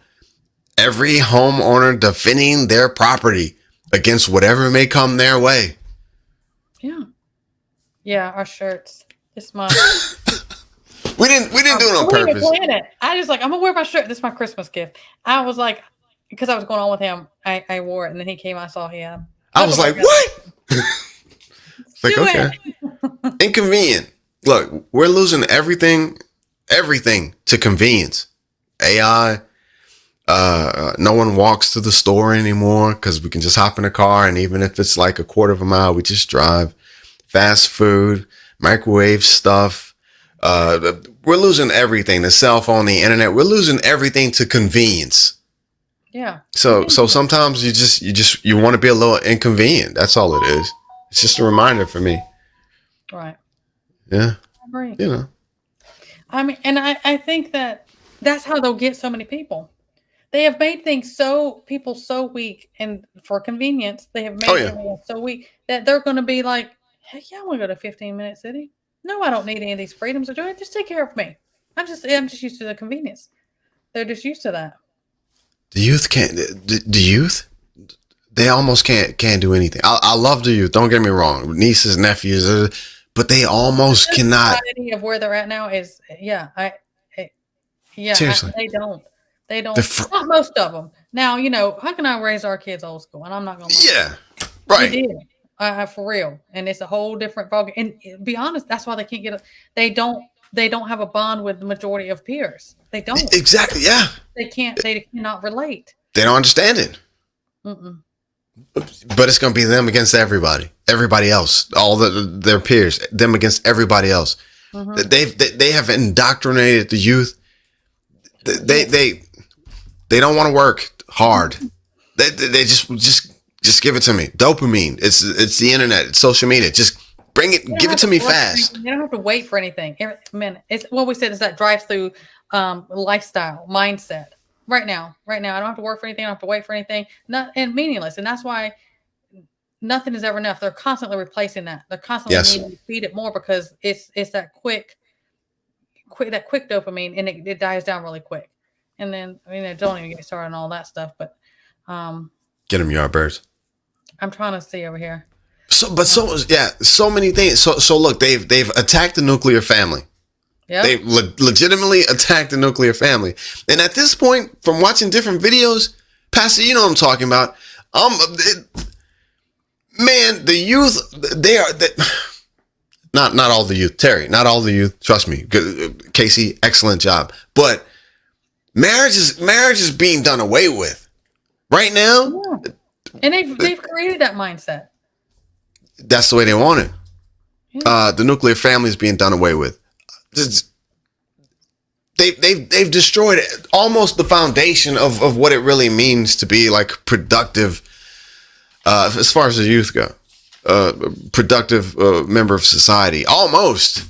Every homeowner defending their property against whatever may come their way. Yeah, our shirts. It's my we didn't do it on purpose. I just like, I'm gonna wear my shirt. This is my Christmas gift. I was like, because I was going on with him, I wore it, and then he came. I saw him. I was like, what? It's like, okay. Inconvenient. Look, we're losing everything to convenience. AI. No one walks to the store anymore because we can just hop in a car, and even if it's like a quarter of a mile, we just drive. Fast food, microwave stuff. We're losing everything. The cell phone, the internet. We're losing everything to convenience. Yeah. So sometimes you want to be a little inconvenient. That's all it is. It's just a reminder for me. Right. Yeah. I agree. I mean, and I think that's how they'll get so many people. They have made people so weak, and for convenience, they have made them so weak that they're going to be like, heck yeah, I want to go to 15-minute city. No, I don't need any of these freedoms. Just take care of me. I'm just used to the convenience. They're just used to that. The youth can't. The youth, they almost can't do anything. I love the youth. Don't get me wrong, nieces, nephews, but they almost cannot. The idea of where they're at now is seriously. They don't. Not most of them. Now, Huck and I raised our kids old school, and I'm not gonna lie. Yeah, right. We did, for real, and it's a whole different ballgame. And be honest, that's why they can't get. They don't have a bond with the majority of peers. They don't. Exactly. Yeah. They can't. They cannot relate. They don't understand it. Mm-mm. But it's gonna be them against everybody else, all their peers, them against everybody else. Mm-hmm. They have indoctrinated the youth. They don't want to work hard. They just give it to me. Dopamine. It's the internet. It's social media. Just bring it. Give it to me fast. You don't have to wait for anything. Every minute. It's what we said is that drive-through lifestyle mindset. Right now, I don't have to work for anything. I don't have to wait for anything. And meaningless. And that's why nothing is ever enough. They're constantly replacing that. They're constantly needing to feed it more because it's that quick dopamine, and it dies down really quick. And then, don't even get started on all that stuff. But get them, Yardbirds. I'm trying to see over here. So many things. So look, they've attacked the nuclear family. Yeah, they legitimately attacked the nuclear family. And at this point, from watching different videos, Pastor, you know what I'm talking about. Man, the youth, not all the youth, Terry, not all the youth. Trust me, good, Casey, excellent job. But marriage is being done away with right now. Yeah. And they've created that mindset. That's the way they want it. Yeah. The nuclear family is being done away with. They've destroyed almost the foundation of what it really means to be like productive, as far as the youth go, productive member of society. Almost,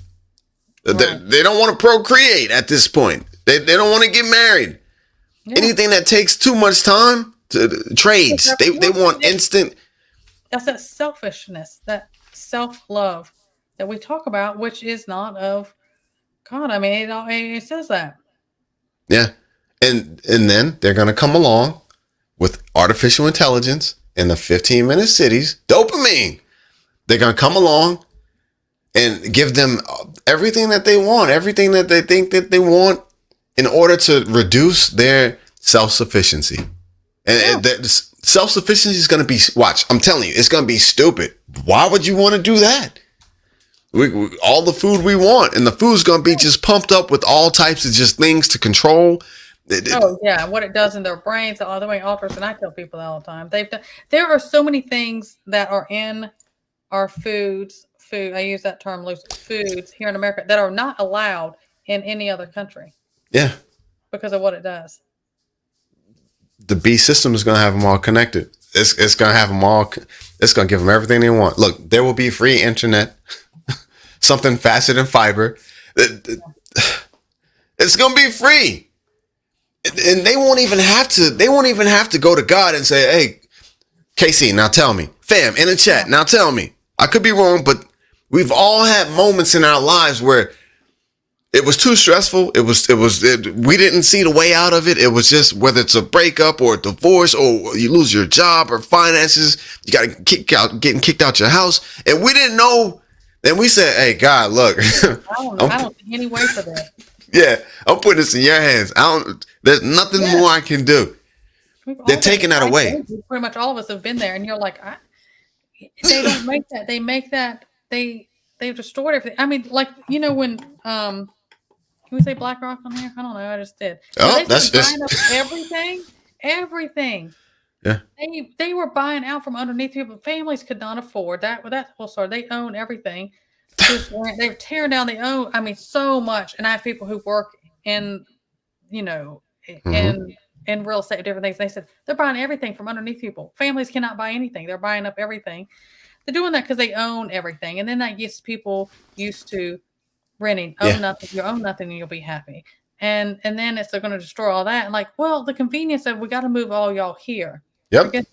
right. They don't want to procreate at this point. They don't want to get married. Yeah. Anything that takes too much time, trades. They want instant. That's that selfishness, that self-love that we talk about, which is not of God. I mean, it says that. Yeah. And then they're going to come along with artificial intelligence in the 15-minute cities, dopamine. They're going to come along and give them everything that they want, everything that they think that they want in order to reduce their self-sufficiency. And self-sufficiency is going to be, watch, I'm telling you, it's going to be stupid. Why would you want to do that? We all the food we want, and the food's going to be just pumped up with all types of just things to control. Yeah, what it does in their brains, the way alters, and I tell people that all the time. There are so many things that are in our foods. I use that term loosely. Foods here in America that are not allowed in any other country. Yeah, because of what it does. The beast system is going to have them all connected. It's going to have them all. It's going to give them everything they want. Look, there will be free internet. Something faster than fiber. It's going to be free. And they won't even have to go to God and say, hey, KC, now tell me. Fam, in the chat, now tell me. I could be wrong, but we've all had moments in our lives where it was too stressful. We didn't see the way out of it. It was just, whether it's a breakup or a divorce or you lose your job or finances, you got to getting kicked out your house. And we didn't know. Then we said, hey, God, look. I don't see any way for that. Yeah, I'm putting this in your hands. There's nothing more I can do. They're taking that away. Pretty much all of us have been there. And you're like, they don't make that. They make that. They've destroyed everything. I mean, like, you know, when, can we say BlackRock on here? I don't know. I just did. Oh, that's just everything. Yeah. They were buying out from underneath people. Families could not afford that. They own everything. They're tearing down. They own, I mean, so much. And I have people who work in, you know, in real estate, different things. They said they're buying everything from underneath people. Families cannot buy anything. They're buying up everything. They're doing that because they own everything. And then that gets people used to renting. Own nothing. You own nothing and you'll be happy. And then they're going to destroy all that. And like, well, the convenience of we got to move all y'all here. Yep. I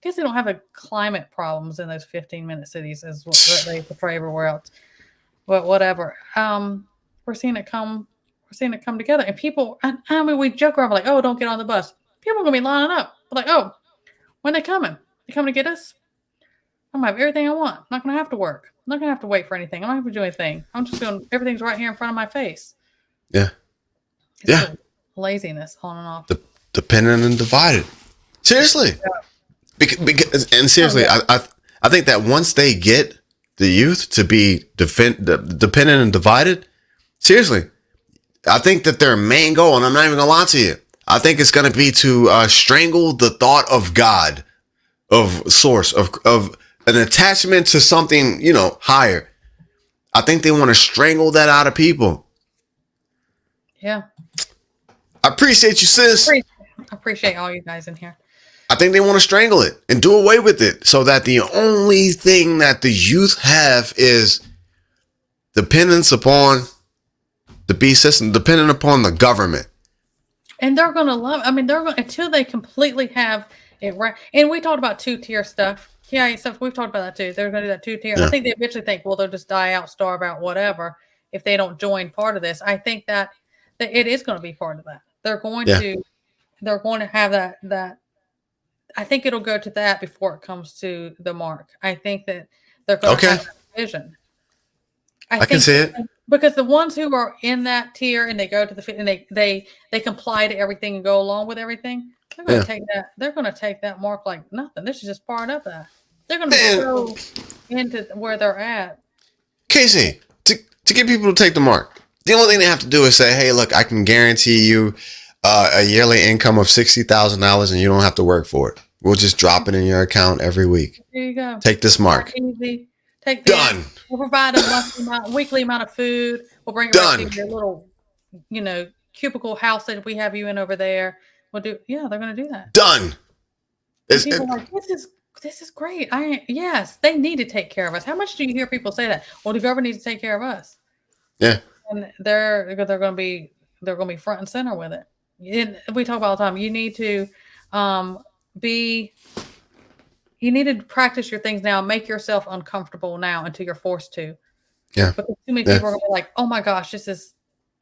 guess they don't have climate problems in those 15-minute cities as what they portray everywhere else. But whatever. We're seeing it come together. And people, I mean, we joke around like, oh, don't get on the bus. People are going to be lining up. We're like, oh, when they coming? They coming to get us? I'm going to have everything I want. I'm not going to have to work. I'm not going to have to wait for anything. I'm not going to have to do anything. I'm just going, everything's right here in front of my face. Yeah. It's laziness on and off. Dependent and divided. Seriously. Because seriously, I think that once they get the youth to be dependent and divided, seriously, I think that their main goal, and I'm not even going to lie to you, I think it's going to be to strangle the thought of God, of source, of an attachment to something, you know, higher. I think they want to strangle that out of people. Yeah. I appreciate you, sis. I appreciate all you guys in here. I think they want to strangle it and do away with it so that the only thing that the youth have is dependence upon the beast system, dependent upon the government. And they're going to love, I mean, they're going until they completely have it right. And we talked about 2-tier stuff. Yeah, stuff. We've talked about that too. They're going to do that 2-tier. Yeah. I think they eventually think, well, they'll just die out, starve out, whatever, if they don't join part of this. I think that it is going to be part of that. They're going to have that. I think it'll go to that before it comes to the mark. I think that they're going to have a vision. I can see it. Because the ones who are in that tier and they go to the and they comply to everything and go along with everything, they're going to take that. They're going to take that mark like nothing. This is just part of that. They're going to go into where they're at. Casey, to get people to take the mark, the only thing they have to do is say, hey, look, I can guarantee you a yearly income of $60,000 and you don't have to work for it. We'll just drop it in your account every week. There you go. Take this mark. Easy. Take Done. We'll provide a weekly amount of food. We'll bring it right to your little, cubicle house that we have you in over there. We'll do. Yeah, they're going to do that. Done. People are like, this is great. Yes, they need to take care of us. How much do you hear people say that? Well, the government needs to take care of us. Yeah. And they're going to be front and center with it. We talk about all the time. You need to practice your things now. Make yourself uncomfortable now until you're forced to. Yeah. Because too many people are like, oh my gosh, this is.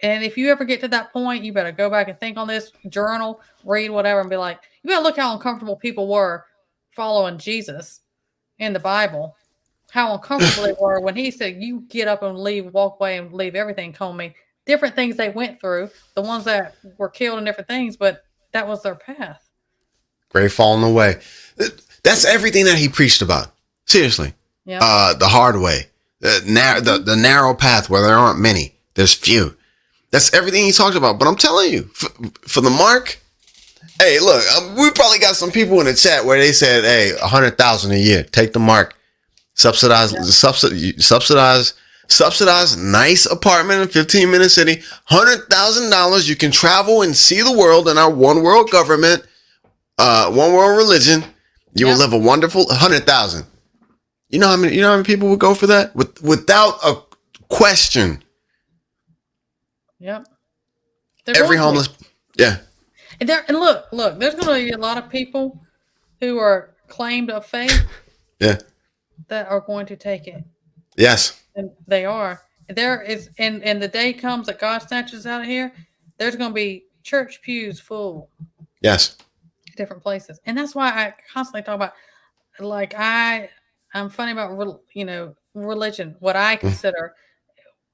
And if you ever get to that point, you better go back and think on this, journal, read whatever, and be like, you gotta look how uncomfortable people were following Jesus in the Bible. How uncomfortable they were when he said, you get up and leave, walk away and leave everything, call me. Different things they went through, the ones that were killed and different things, but that was their path. Great falling away. That's everything that he preached about. Seriously. Yeah. The hard way. The narrow path where there aren't many. There's few. That's everything he talked about. But I'm telling you, for the mark, hey, look, we probably got some people in the chat where they said, hey, $100,000 a year, take the mark, subsidize, nice apartment in 15-minute city, $100,000. You can travel and see the world in our one world government, one world religion. You will live a wonderful 100,000. You know how many people would go for that without a question. Yep. Every homeless. Yeah. And look, there's going to be a lot of people who are claimed of faith. Yeah. That are going to take it. Yes. And they are. There is, and the day comes that God snatches out of here, there's going to be church pews full. Yes. Different places. And that's why I constantly talk about, like, I'm funny about, religion, what I consider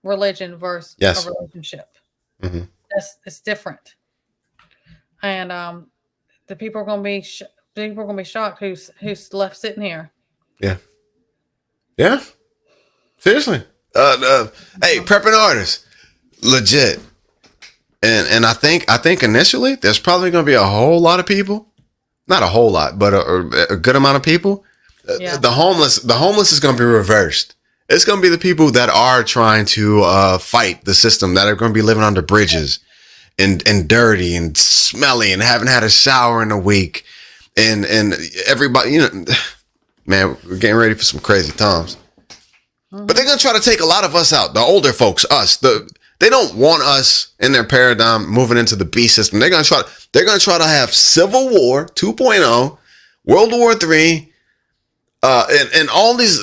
religion versus a relationship. Mm-hmm. It's different. And the people are going to be shocked who's left sitting here. Yeah. Yeah. Seriously. Hey, prepping artists, legit. And I think initially there's probably going to be a whole lot of people, not a whole lot, but a good amount of people. Yeah. The homeless is going to be reversed. It's going to be the people that are trying to fight the system, that are going to be living under bridges and dirty and smelly and haven't had a shower in a week. And everybody, man, we're getting ready for some crazy times. Mm-hmm. But they're going to try to take a lot of us out. The older folks, us, they don't want us in their paradigm moving into the beast system. They're going to try to have Civil War 2.0, World War 3, and all these,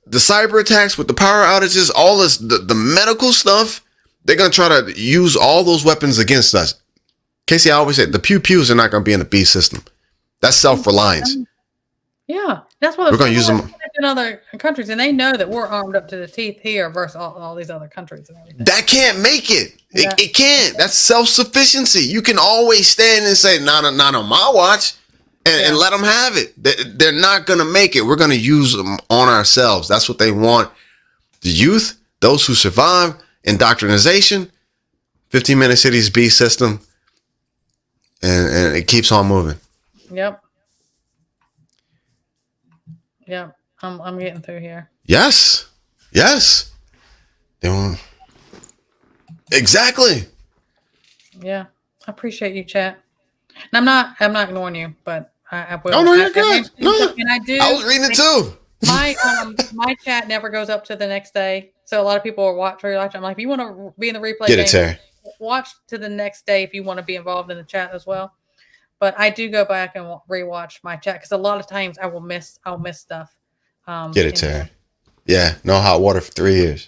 the cyber attacks with the power outages, all this, the medical stuff. They're going to try to use all those weapons against us. Casey, I always say the pew-pews are not going to be in the beast system. That's self-reliance. Yeah, that's what we're going to use them in other countries, and they know that we're armed up to the teeth here versus all these other countries and everything. That can't make it. Yeah. It can't. That's self-sufficiency. You can always stand and say, not on my watch, and let them have it. They're not going to make it. We're going to use them on ourselves. That's what they want. The youth, those who survive, indoctrination, 15-minute cities beast system, and it keeps on moving. Yep. I'm getting through here. Yes. Exactly. Yeah. I appreciate you, chat. And I'm not ignoring you, but I will. Oh no, you're good. And I do. I was reading it too. My chat never goes up to the next day, so a lot of people are watching. I'm like, if you want to be in the replay, get it, Terry. Watch to the next day if you want to be involved in the chat as well. But I do go back and rewatch my chat because a lot of times I'll miss stuff. Get it, Terry. Yeah, no hot water for 3 years.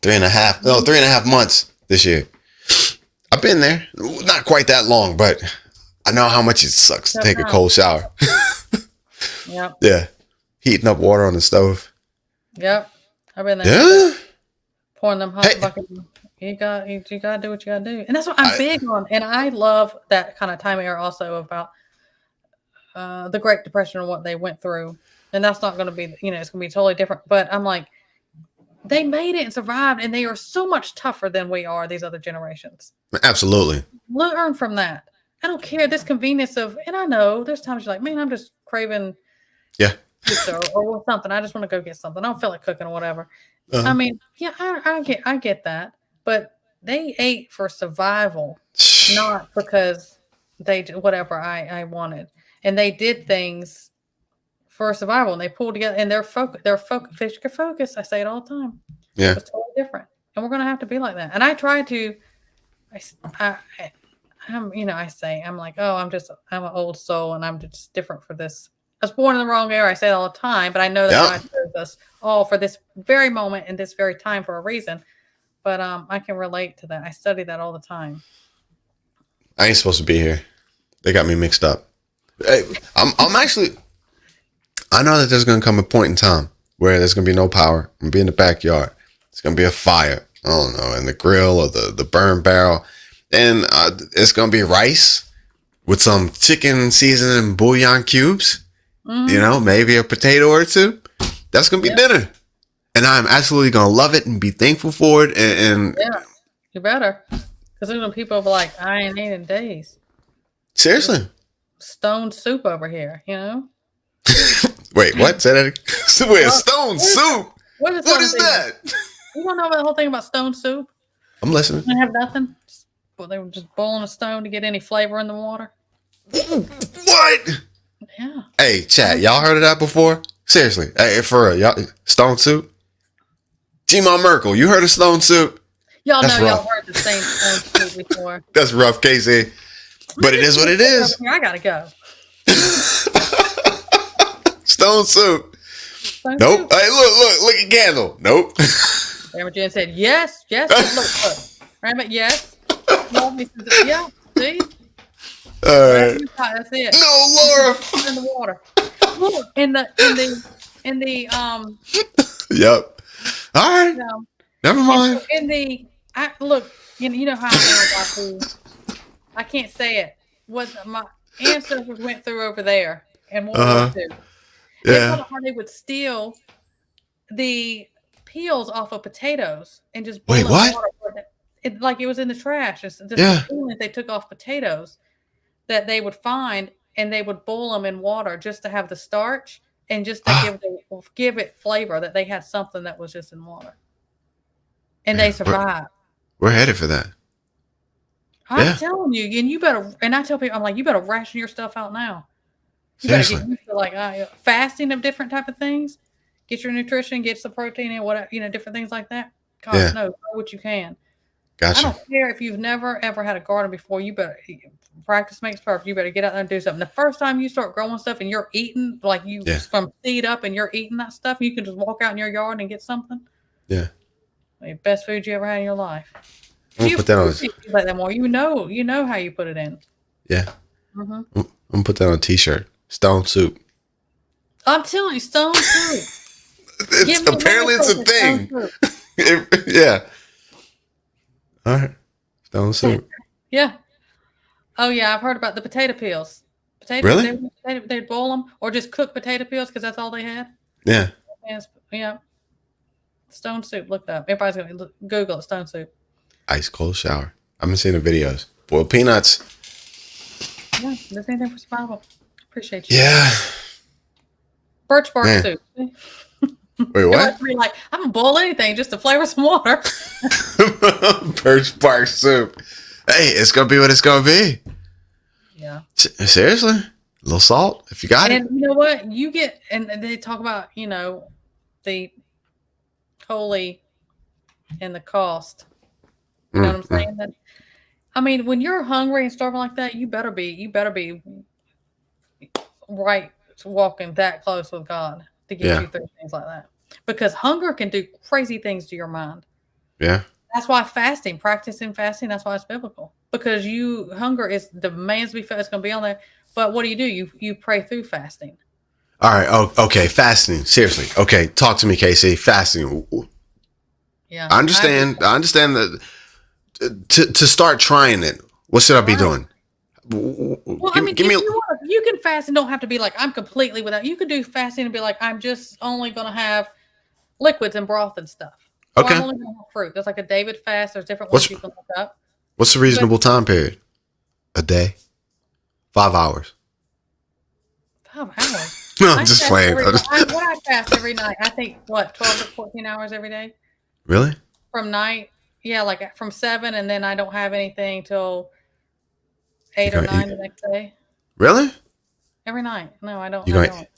3.5 months this year. I've been there. Not quite that long, but I know how much it sucks to take a cold shower. Yep. Yeah. Heating up water on the stove. Yep. I've been there. Yeah. Pouring them hot buckets. You gotta do what you gotta do. And that's what I'm big on. And I love that kind of time era also about the Great Depression and what they went through. And that's not going to be, it's going to be totally different. But I'm like, they made it and survived, and they are so much tougher than we are, these other generations. Absolutely. Learn from that. I don't care this convenience of, and I know there's times you're like, man, I'm just craving Yeah. pizza or something. I just want to go get something. I don't feel like cooking or whatever. Uh-huh. I mean, yeah, I get that, but they ate for survival, not because they did whatever I wanted, and they did things for survival, and they pulled together, and their focus. I say it all the time. Yeah. It's totally different, and we're gonna have to be like that. And I try to, I'm like, oh, I'm an old soul, and I'm just different for this. I was born in the wrong era. I say it all the time, but I know that God chose us all for this very moment and this very time for a reason. But I can relate to that. I study that all the time. I ain't supposed to be here. They got me mixed up. Hey, I'm actually. I know that there's gonna come a point in time where there's gonna be no power. I'm gonna be in the backyard. It's gonna be a fire. I don't know, in the grill or the burn barrel, and it's gonna be rice with some chicken seasoning and bouillon cubes. Mm-hmm. You know, maybe a potato or two. That's gonna be dinner, and I'm absolutely gonna love it and be thankful for it. And yeah, you better, because there's when people be like, I ain't eating days. Seriously, stone soup over here, you know. Wait, what? Say that again. Wait, stone soup? What is that? You don't know about the whole thing about stone soup? I'm listening. They have nothing. They were just boiling a stone to get any flavor in the water. What? Yeah. Hey, chat, y'all heard of that before? Seriously, hey, for real, y'all, stone soup? G-Ma Merkel, you heard of stone soup? Y'all know y'all heard the same stone soup before. That's rough, Casey. But it is what it is. I gotta go. Stone soup. Nope. Hey, look at Candle. Nope. Grandma Jen said, yes. Look. Grandma, yes. Yeah, see? All right. That's it. No, Laura. In the water. Look, in the Yep. All right. Never mind. Look, you know how I am about food. I can't say it. What my ancestors went through over there and World War II. Yeah. How they would steal the peels off of potatoes and just boil water. Like it was in the trash. It's just the peeling they took off potatoes that they would find, and they would boil them in water just to have the starch and just to give it flavor, that they had something that was just in water. And they survived. We're headed for that. I'm telling you, and you better. And I tell people, I'm like, you better ration your stuff out now. You Seriously. better get used to like fasting of different type of things. Get your nutrition, get some protein and whatever, different things like that. God, no, do what you can. Gotcha. I don't care if you've never ever had a garden before. You better practice makes perfect. You better get out there and do something. The first time you start growing stuff and you're eating like from seed up and you're eating that stuff, you can just walk out in your yard and get something. Yeah. The best food you ever had in your life. You put that on. Like that more. You know how you put it in. Yeah. Mm-hmm. I'm gonna put that on a t-shirt. Stone soup. I'm telling you, stone soup. Apparently it's a thing. Yeah. All right. Stone soup. Yeah. Oh yeah, I've heard about the potato peels. Really? They'd boil them or just cook potato peels because that's all they had. Yeah. Yeah. Stone soup. Look it up. Everybody's gonna Google it. Stone soup. Ice cold shower. I've been seeing the videos. Boiled peanuts. Yeah, there's anything for survival. Appreciate you. Yeah. Birch bark soup. Wait, what? Like, I'm gonna boil anything just to flavor some water. Birch bark soup. Hey, it's gonna be what it's gonna be. Yeah. Seriously? A little salt if you got it. And you know what? You get, and they talk about, the holy and the cost. You know what I'm saying? That, I mean, when you're hungry and starving like that, you better be right walking that close with God to get you through things like that. Because hunger can do crazy things to your mind. Yeah. That's why practicing fasting, that's why it's biblical. Because hunger demands to be fed, it's going to be on there. But what do? You pray through fasting. All right. Oh, okay. Fasting. Seriously. Okay. Talk to me, Casey. Fasting. Yeah. I understand that to start trying it, what should I be doing? Well, you can fast and don't have to be like, I'm completely without. You could do fasting and be like, I'm just only going to have liquids and broth and stuff. Or Okay. I'm only going to have fruit. There's like a David fast. There's different What's ones you can look up. what's a reasonable time period? A day? 5 hours. 5 hours. No, I I'm just fast playing. every night. I fast every night. I think what 12 to 14 hours every day Really? from night. Yeah, like from 7, and then I don't have anything till 8 or You're gonna 9 eat? the next day. Really? Every night. No, I don't. You're I gonna don't.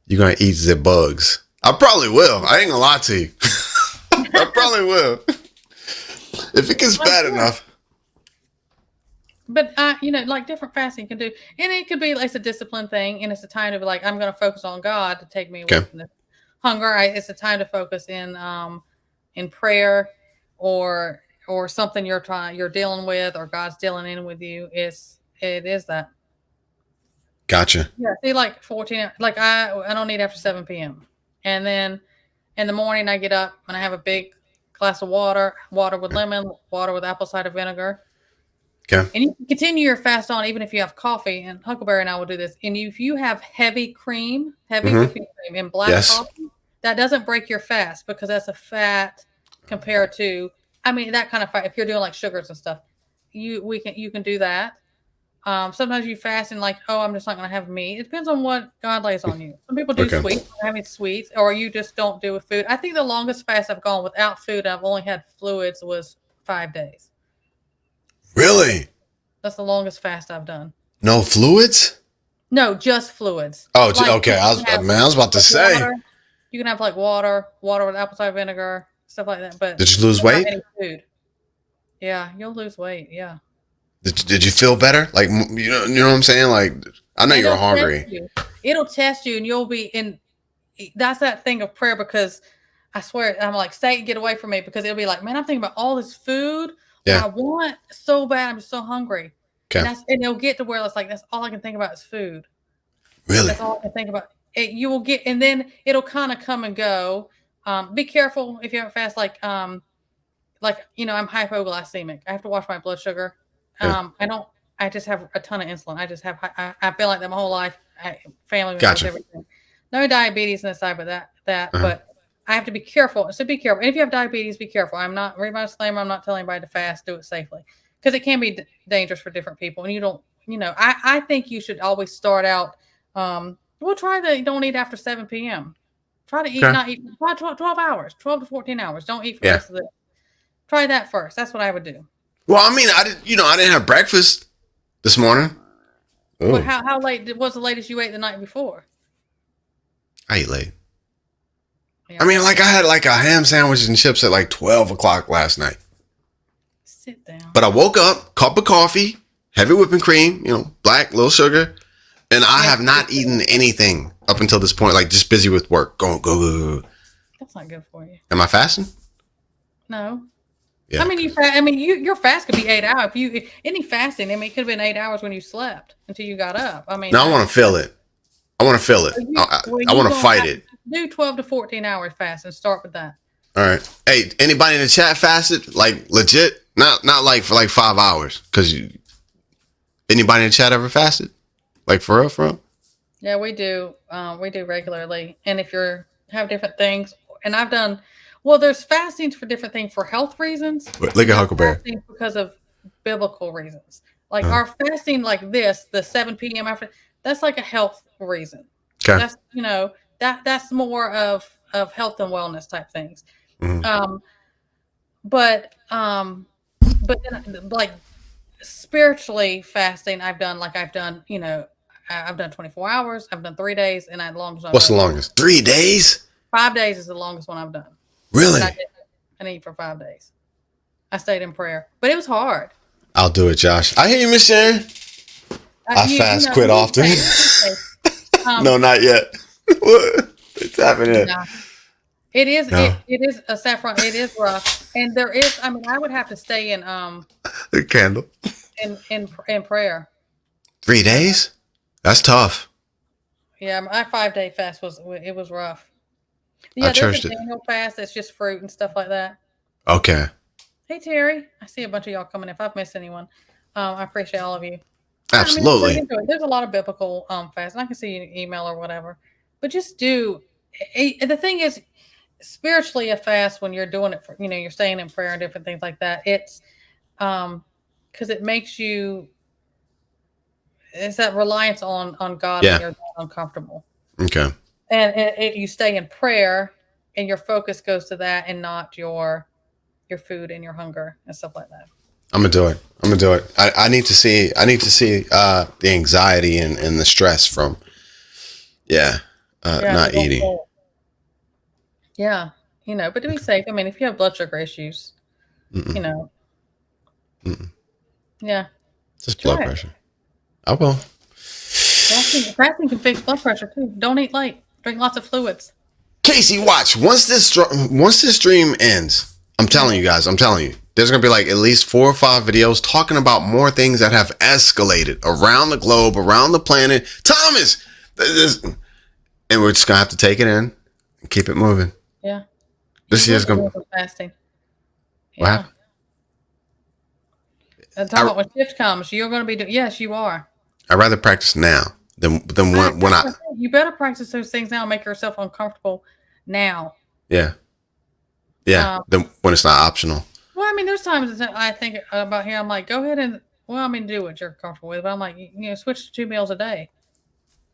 you're gonna eat the bugs. I probably will. I ain't gonna lie to you. I probably will. If it gets bad enough. But like different fasting can do, and it could be like it's a discipline thing, and it's a time to be like I'm going to focus on God to take me away Okay. from the hunger. It's a time to focus in prayer, or something you're dealing with, or God's dealing in with you. It is that. Gotcha. Yeah. See, like 14. Like I don't eat after 7 p.m. And then in the morning I get up and I have a big glass of water with lemon, water with apple cider vinegar. Okay. And you can continue your fast on even if you have coffee. And Huckleberry and I will do this. And if you have heavy whipping cream and black Yes. coffee, that doesn't break your fast because that's a fat compared to, that kind of fat. If you're doing like sugars and stuff, you can do that. Sometimes you fast and like, oh, I'm just not going to have meat. It depends on what God lays on you. Some people do Okay. sweets, having sweets, or you just don't do with food. I think the longest fast I've gone without food, I've only had fluids, was 5 days. Really? That's the longest fast I've done. No fluids? No, just fluids. Oh, Like, okay. I was about to say. water. You can have like water with apple cider vinegar, stuff like that. But Did you lose not weight? any food. Yeah, you'll lose weight. Yeah. Did you feel better? Like you know what I'm saying? Like I know you're hungry. It'll test you, and you'll be in. That's that thing of prayer, because I swear I'm like, Satan, get away from me, because it'll be like, man, I'm thinking about all this food that I want so bad. I'm just so hungry. Okay. And it'll get to where it's like, that's all I can think about is food. Really? That's all I can think about. You will get, and then it'll kind of come and go. Be careful if you have a fast, like I'm hypoglycemic. I have to watch my blood sugar. I just have a ton of insulin. I've been like that my whole life. Family members, Gotcha. everything. No diabetes on the side, but but I have to be careful. So be careful. And if you have diabetes, be careful. I'm not, read my disclaimer, I'm not telling anybody to fast, do it safely, because it can be dangerous for different people. And you don't, I think you should always start out, don't eat after 7 p.m. Try to eat, not eat, try 12 hours, 12 to 14 hours. Don't eat for the rest of the, try that first. That's what I would do. Well, I didn't have breakfast this morning. Well, how late was the latest you ate the night before? I ate late. Yeah. I had like a ham sandwich and chips at like 12 o'clock last night. Sit down. But I woke up, cup of coffee, heavy whipping cream, black, little sugar, and I have not eaten anything up until this point. Like just busy with work. Go. That's not good for you. Am I fasting? No. Yeah. Your fast could be 8 hours. Any fasting, it could have been 8 hours when you slept until you got up. I want to feel it. I want to feel it. I want to fight it. Do 12 to 14 hours fast and start with that. All right. Hey, anybody in the chat fasted? Like legit? Not like for like 5 hours. Because anybody in the chat ever fasted? Like for real? Yeah, we do. We do regularly. And if you have different things, and I've done. Well, there's fastings for different things for health reasons. Look at Huckleberry. Because of biblical reasons. Like our fasting like this, the 7 p.m. after, that's like a health reason. Okay. That's, that's more of health and wellness type things. Mm-hmm. But then, like spiritually fasting, I've done 24 hours. I've done 3 days, and What's the longest? 3 days? 5 days is the longest one I've done. Really? I didn't eat for 5 days. I stayed in prayer, but it was hard. I'll do it, Josh. I hear you, Miss Sharon. I fast quite often. No, not yet. What's happening? No. It is. No. It is a saffron. It is rough, and there is. I would have to stay in the candle in prayer. 3 days? That's tough. Yeah, my 5-day fast was rough. Yeah, there's a Daniel fast that's just fruit and stuff like that. Okay. Hey Terry, I see a bunch of y'all coming. If I've missed anyone, I appreciate all of you. Absolutely. There's a lot of biblical fast, and I can see you email or whatever. But just do. The thing is, spiritually a fast when you're doing it for, you're staying in prayer and different things like that. It's because it makes you, it's that reliance on God when you're uncomfortable. Okay. And you stay in prayer and your focus goes to that and not your food and your hunger and stuff like that. I'm gonna do it. I need to see the anxiety and the stress from not eating. Yeah. But to be safe, I mean, if you have blood sugar issues, Mm-mm. Yeah. Just blood pressure. I will. Fasting can fix blood pressure too. Don't eat late. Drink lots of fluids. Casey, watch. Once this stream ends, I'm telling you, there's gonna be like at least 4 or 5 videos talking about more things that have escalated around the globe, around the planet. Thomas, and we're just gonna have to take it in and keep it moving. Yeah. This year's gonna be fasting. What happened? I'm talking about when shift comes, you're going to be doing. Yes, you are. I'd rather practice now than when I. You better practice those things now. Make yourself uncomfortable now. Yeah. Then when it's not optional. Well, I mean, there's times I think about here. I'm like, go ahead and do what you're comfortable with. But I'm like, switch to 2 meals a day.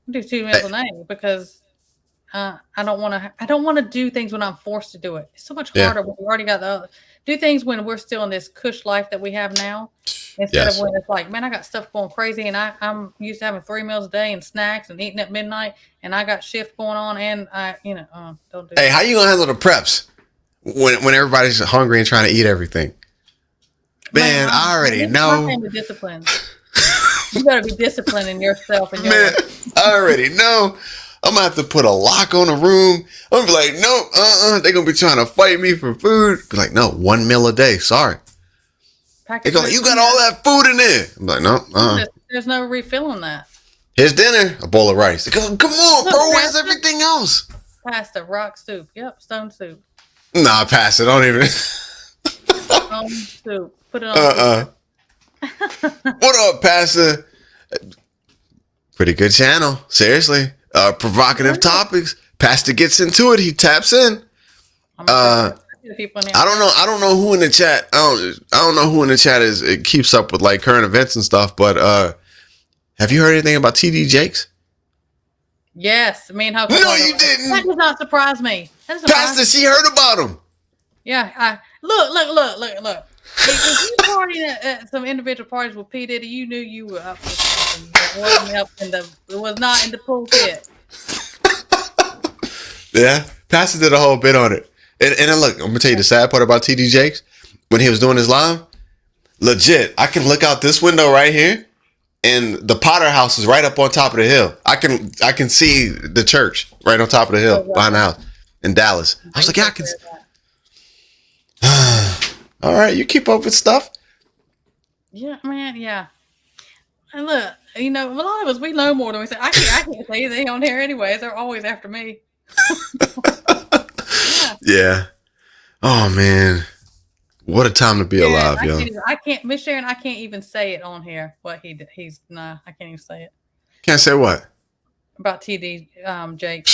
Do 2 meals a day because I don't want to do things when I'm forced to do it. It's so much harder when we already got do things when we're still in this cush life that we have now. Instead of when it's like, man, I got stuff going crazy and I'm used to having 3 meals a day and snacks and eating at midnight and I got shift going on and don't do Hey, how you gonna handle the preps when everybody's hungry and trying to eat everything? Man, I already know. Discipline. You gotta be disciplined in yourself and your life. I already know. I'm gonna have to put a lock on the room. I'm gonna be like, no, they're gonna be trying to fight me for food. Be like, no, 1 meal a day. Sorry. They go, you got all that food in there. I'm like, no, There's no refilling that. Here's dinner, a bowl of rice. They go, come on, bro, where's everything else? Pasta, rock soup. Yep, stone soup. Nah, pasta, don't even. Stone soup. Put it on. What up, Pastor? Pretty good channel. Seriously. Provocative topics. Pastor gets into it. He taps in. I don't know who in the chat. I don't know who in the chat it keeps up with like current events and stuff. But have you heard anything about TD Jakes? Yes, me and how. No, you didn't. That does not surprise me. Pastor, she heard about him. Yeah, look. If you partying at some individual parties with P. Diddy, you knew you were up for something that was not in the pulpit. Yeah, Pastor did a whole bit on it. And look, I'm gonna tell you the sad part about TD Jakes when he was doing his live. Legit, I can look out this window right here, and the Potter house is right up on top of the hill. I can see the church right on top of the hill behind the house in Dallas. I was like, yeah, I can. All right, you keep up with stuff. Yeah, man, yeah. And look, a lot of us, we know more than we say. I can't say anything on here anyways. They're always after me. Yeah. Oh, man. What a time to be alive, yo. I can't, Miss Sharon, I can't even say it on here. What I can't even say it. Can't say what? About TD Jake.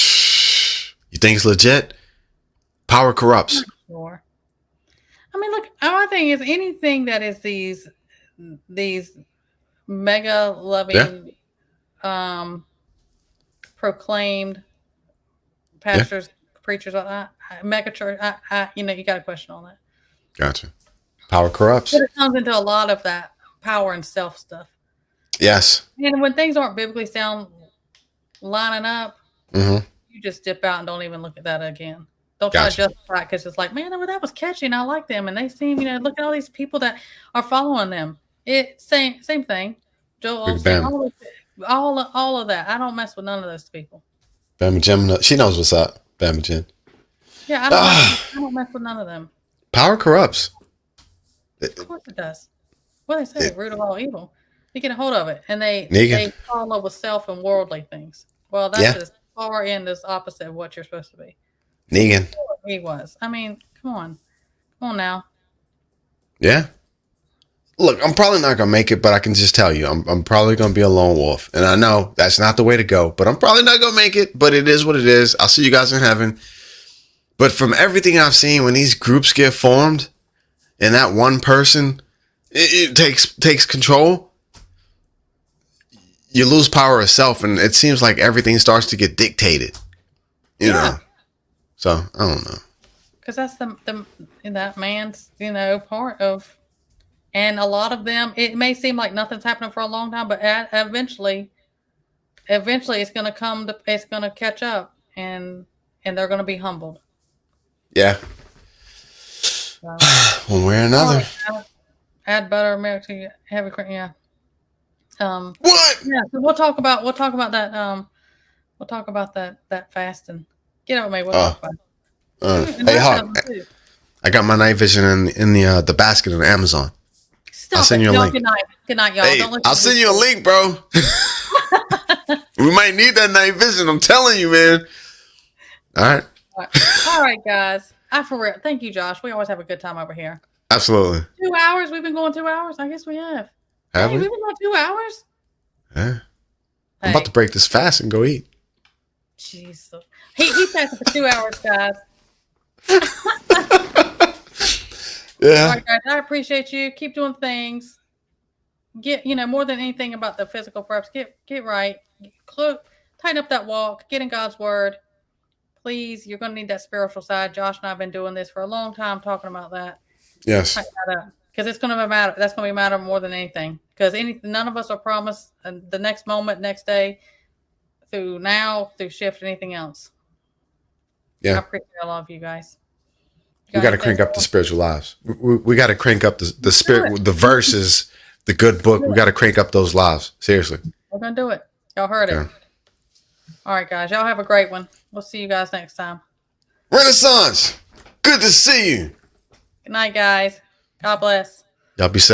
You think it's legit? Power corrupts. Sure. I mean, look, my thing is anything that is these mega loving, proclaimed pastors, preachers like that, mega church. You got a question on that. Gotcha. Power corrupts. But it comes into a lot of that power and self stuff. Yes. And when things aren't biblically sound lining up, you just dip out and don't even look at that again. Don't try to justify it because it's like, man, that was catchy and I like them. And they seem, look at all these people that are following them. Same thing. Joel Osteen, all of that. I don't mess with none of those people. Bama Jim, she knows what's up. Bama Jim. Yeah, I don't mess with none of them. Power corrupts. Of course it does. What they say, root of all evil. You get a hold of it, and they fall in love with self and worldly things. Well, that's as far end as opposite of what you're supposed to be. Negan. He was. I mean, come on now. Yeah. Look, I'm probably not gonna make it, but I can just tell you, I'm probably gonna be a lone wolf, and I know that's not the way to go. But I'm probably not gonna make it. But it is what it is. I'll see you guys in heaven. But from everything I've seen, when these groups get formed, and that one person it takes control, you lose power of self, and it seems like everything starts to get dictated. You know. So I don't know. Because that's the that man's part of, and a lot of them. It may seem like nothing's happening for a long time, but eventually it's going to it's going to catch up, and they're going to be humbled. Yeah. So, one way or another. Add buttermilk to heavy cream. Yeah. What? Yeah. So we'll talk about that. We'll talk about that fasting. Get out with me. We'll talk about it. Hey, Hawk. I got my night vision in the basket on Amazon. Stop I'll send you a link. Good night. Good night, y'all. Hey, I'll send you a link, bro. We might need that night vision. I'm telling you, man. All right. All right, guys. For real. Thank you, Josh. We always have a good time over here. Absolutely. 2 hours? We've been going 2 hours? I guess we have. Have we? We've been going 2 hours? Yeah. I'm about to break this fast and go eat. Jeez. He fasted for 2 hours, guys. Yeah. All right, guys. I appreciate you. Keep doing things. Get, more than anything about the physical preps, get right. Tighten up that walk. Get in God's word. Please, you're going to need that spiritual side. Josh and I have been doing this for a long time, talking about that. Yes. Because it's going to matter. That's going to matter more than anything. Because none of us are promised the next moment, next day, through shift, anything else. Yeah. I appreciate all of you guys. We got to crank up the spiritual lives. We got to crank up the spirit, the verses, the good book. We got to crank up those lives. Seriously. We're going to do it. Y'all heard it. All right, guys. Y'all have a great one. We'll see you guys next time. Renaissance. Good to see you. Good night, guys. God bless. Y'all be safe.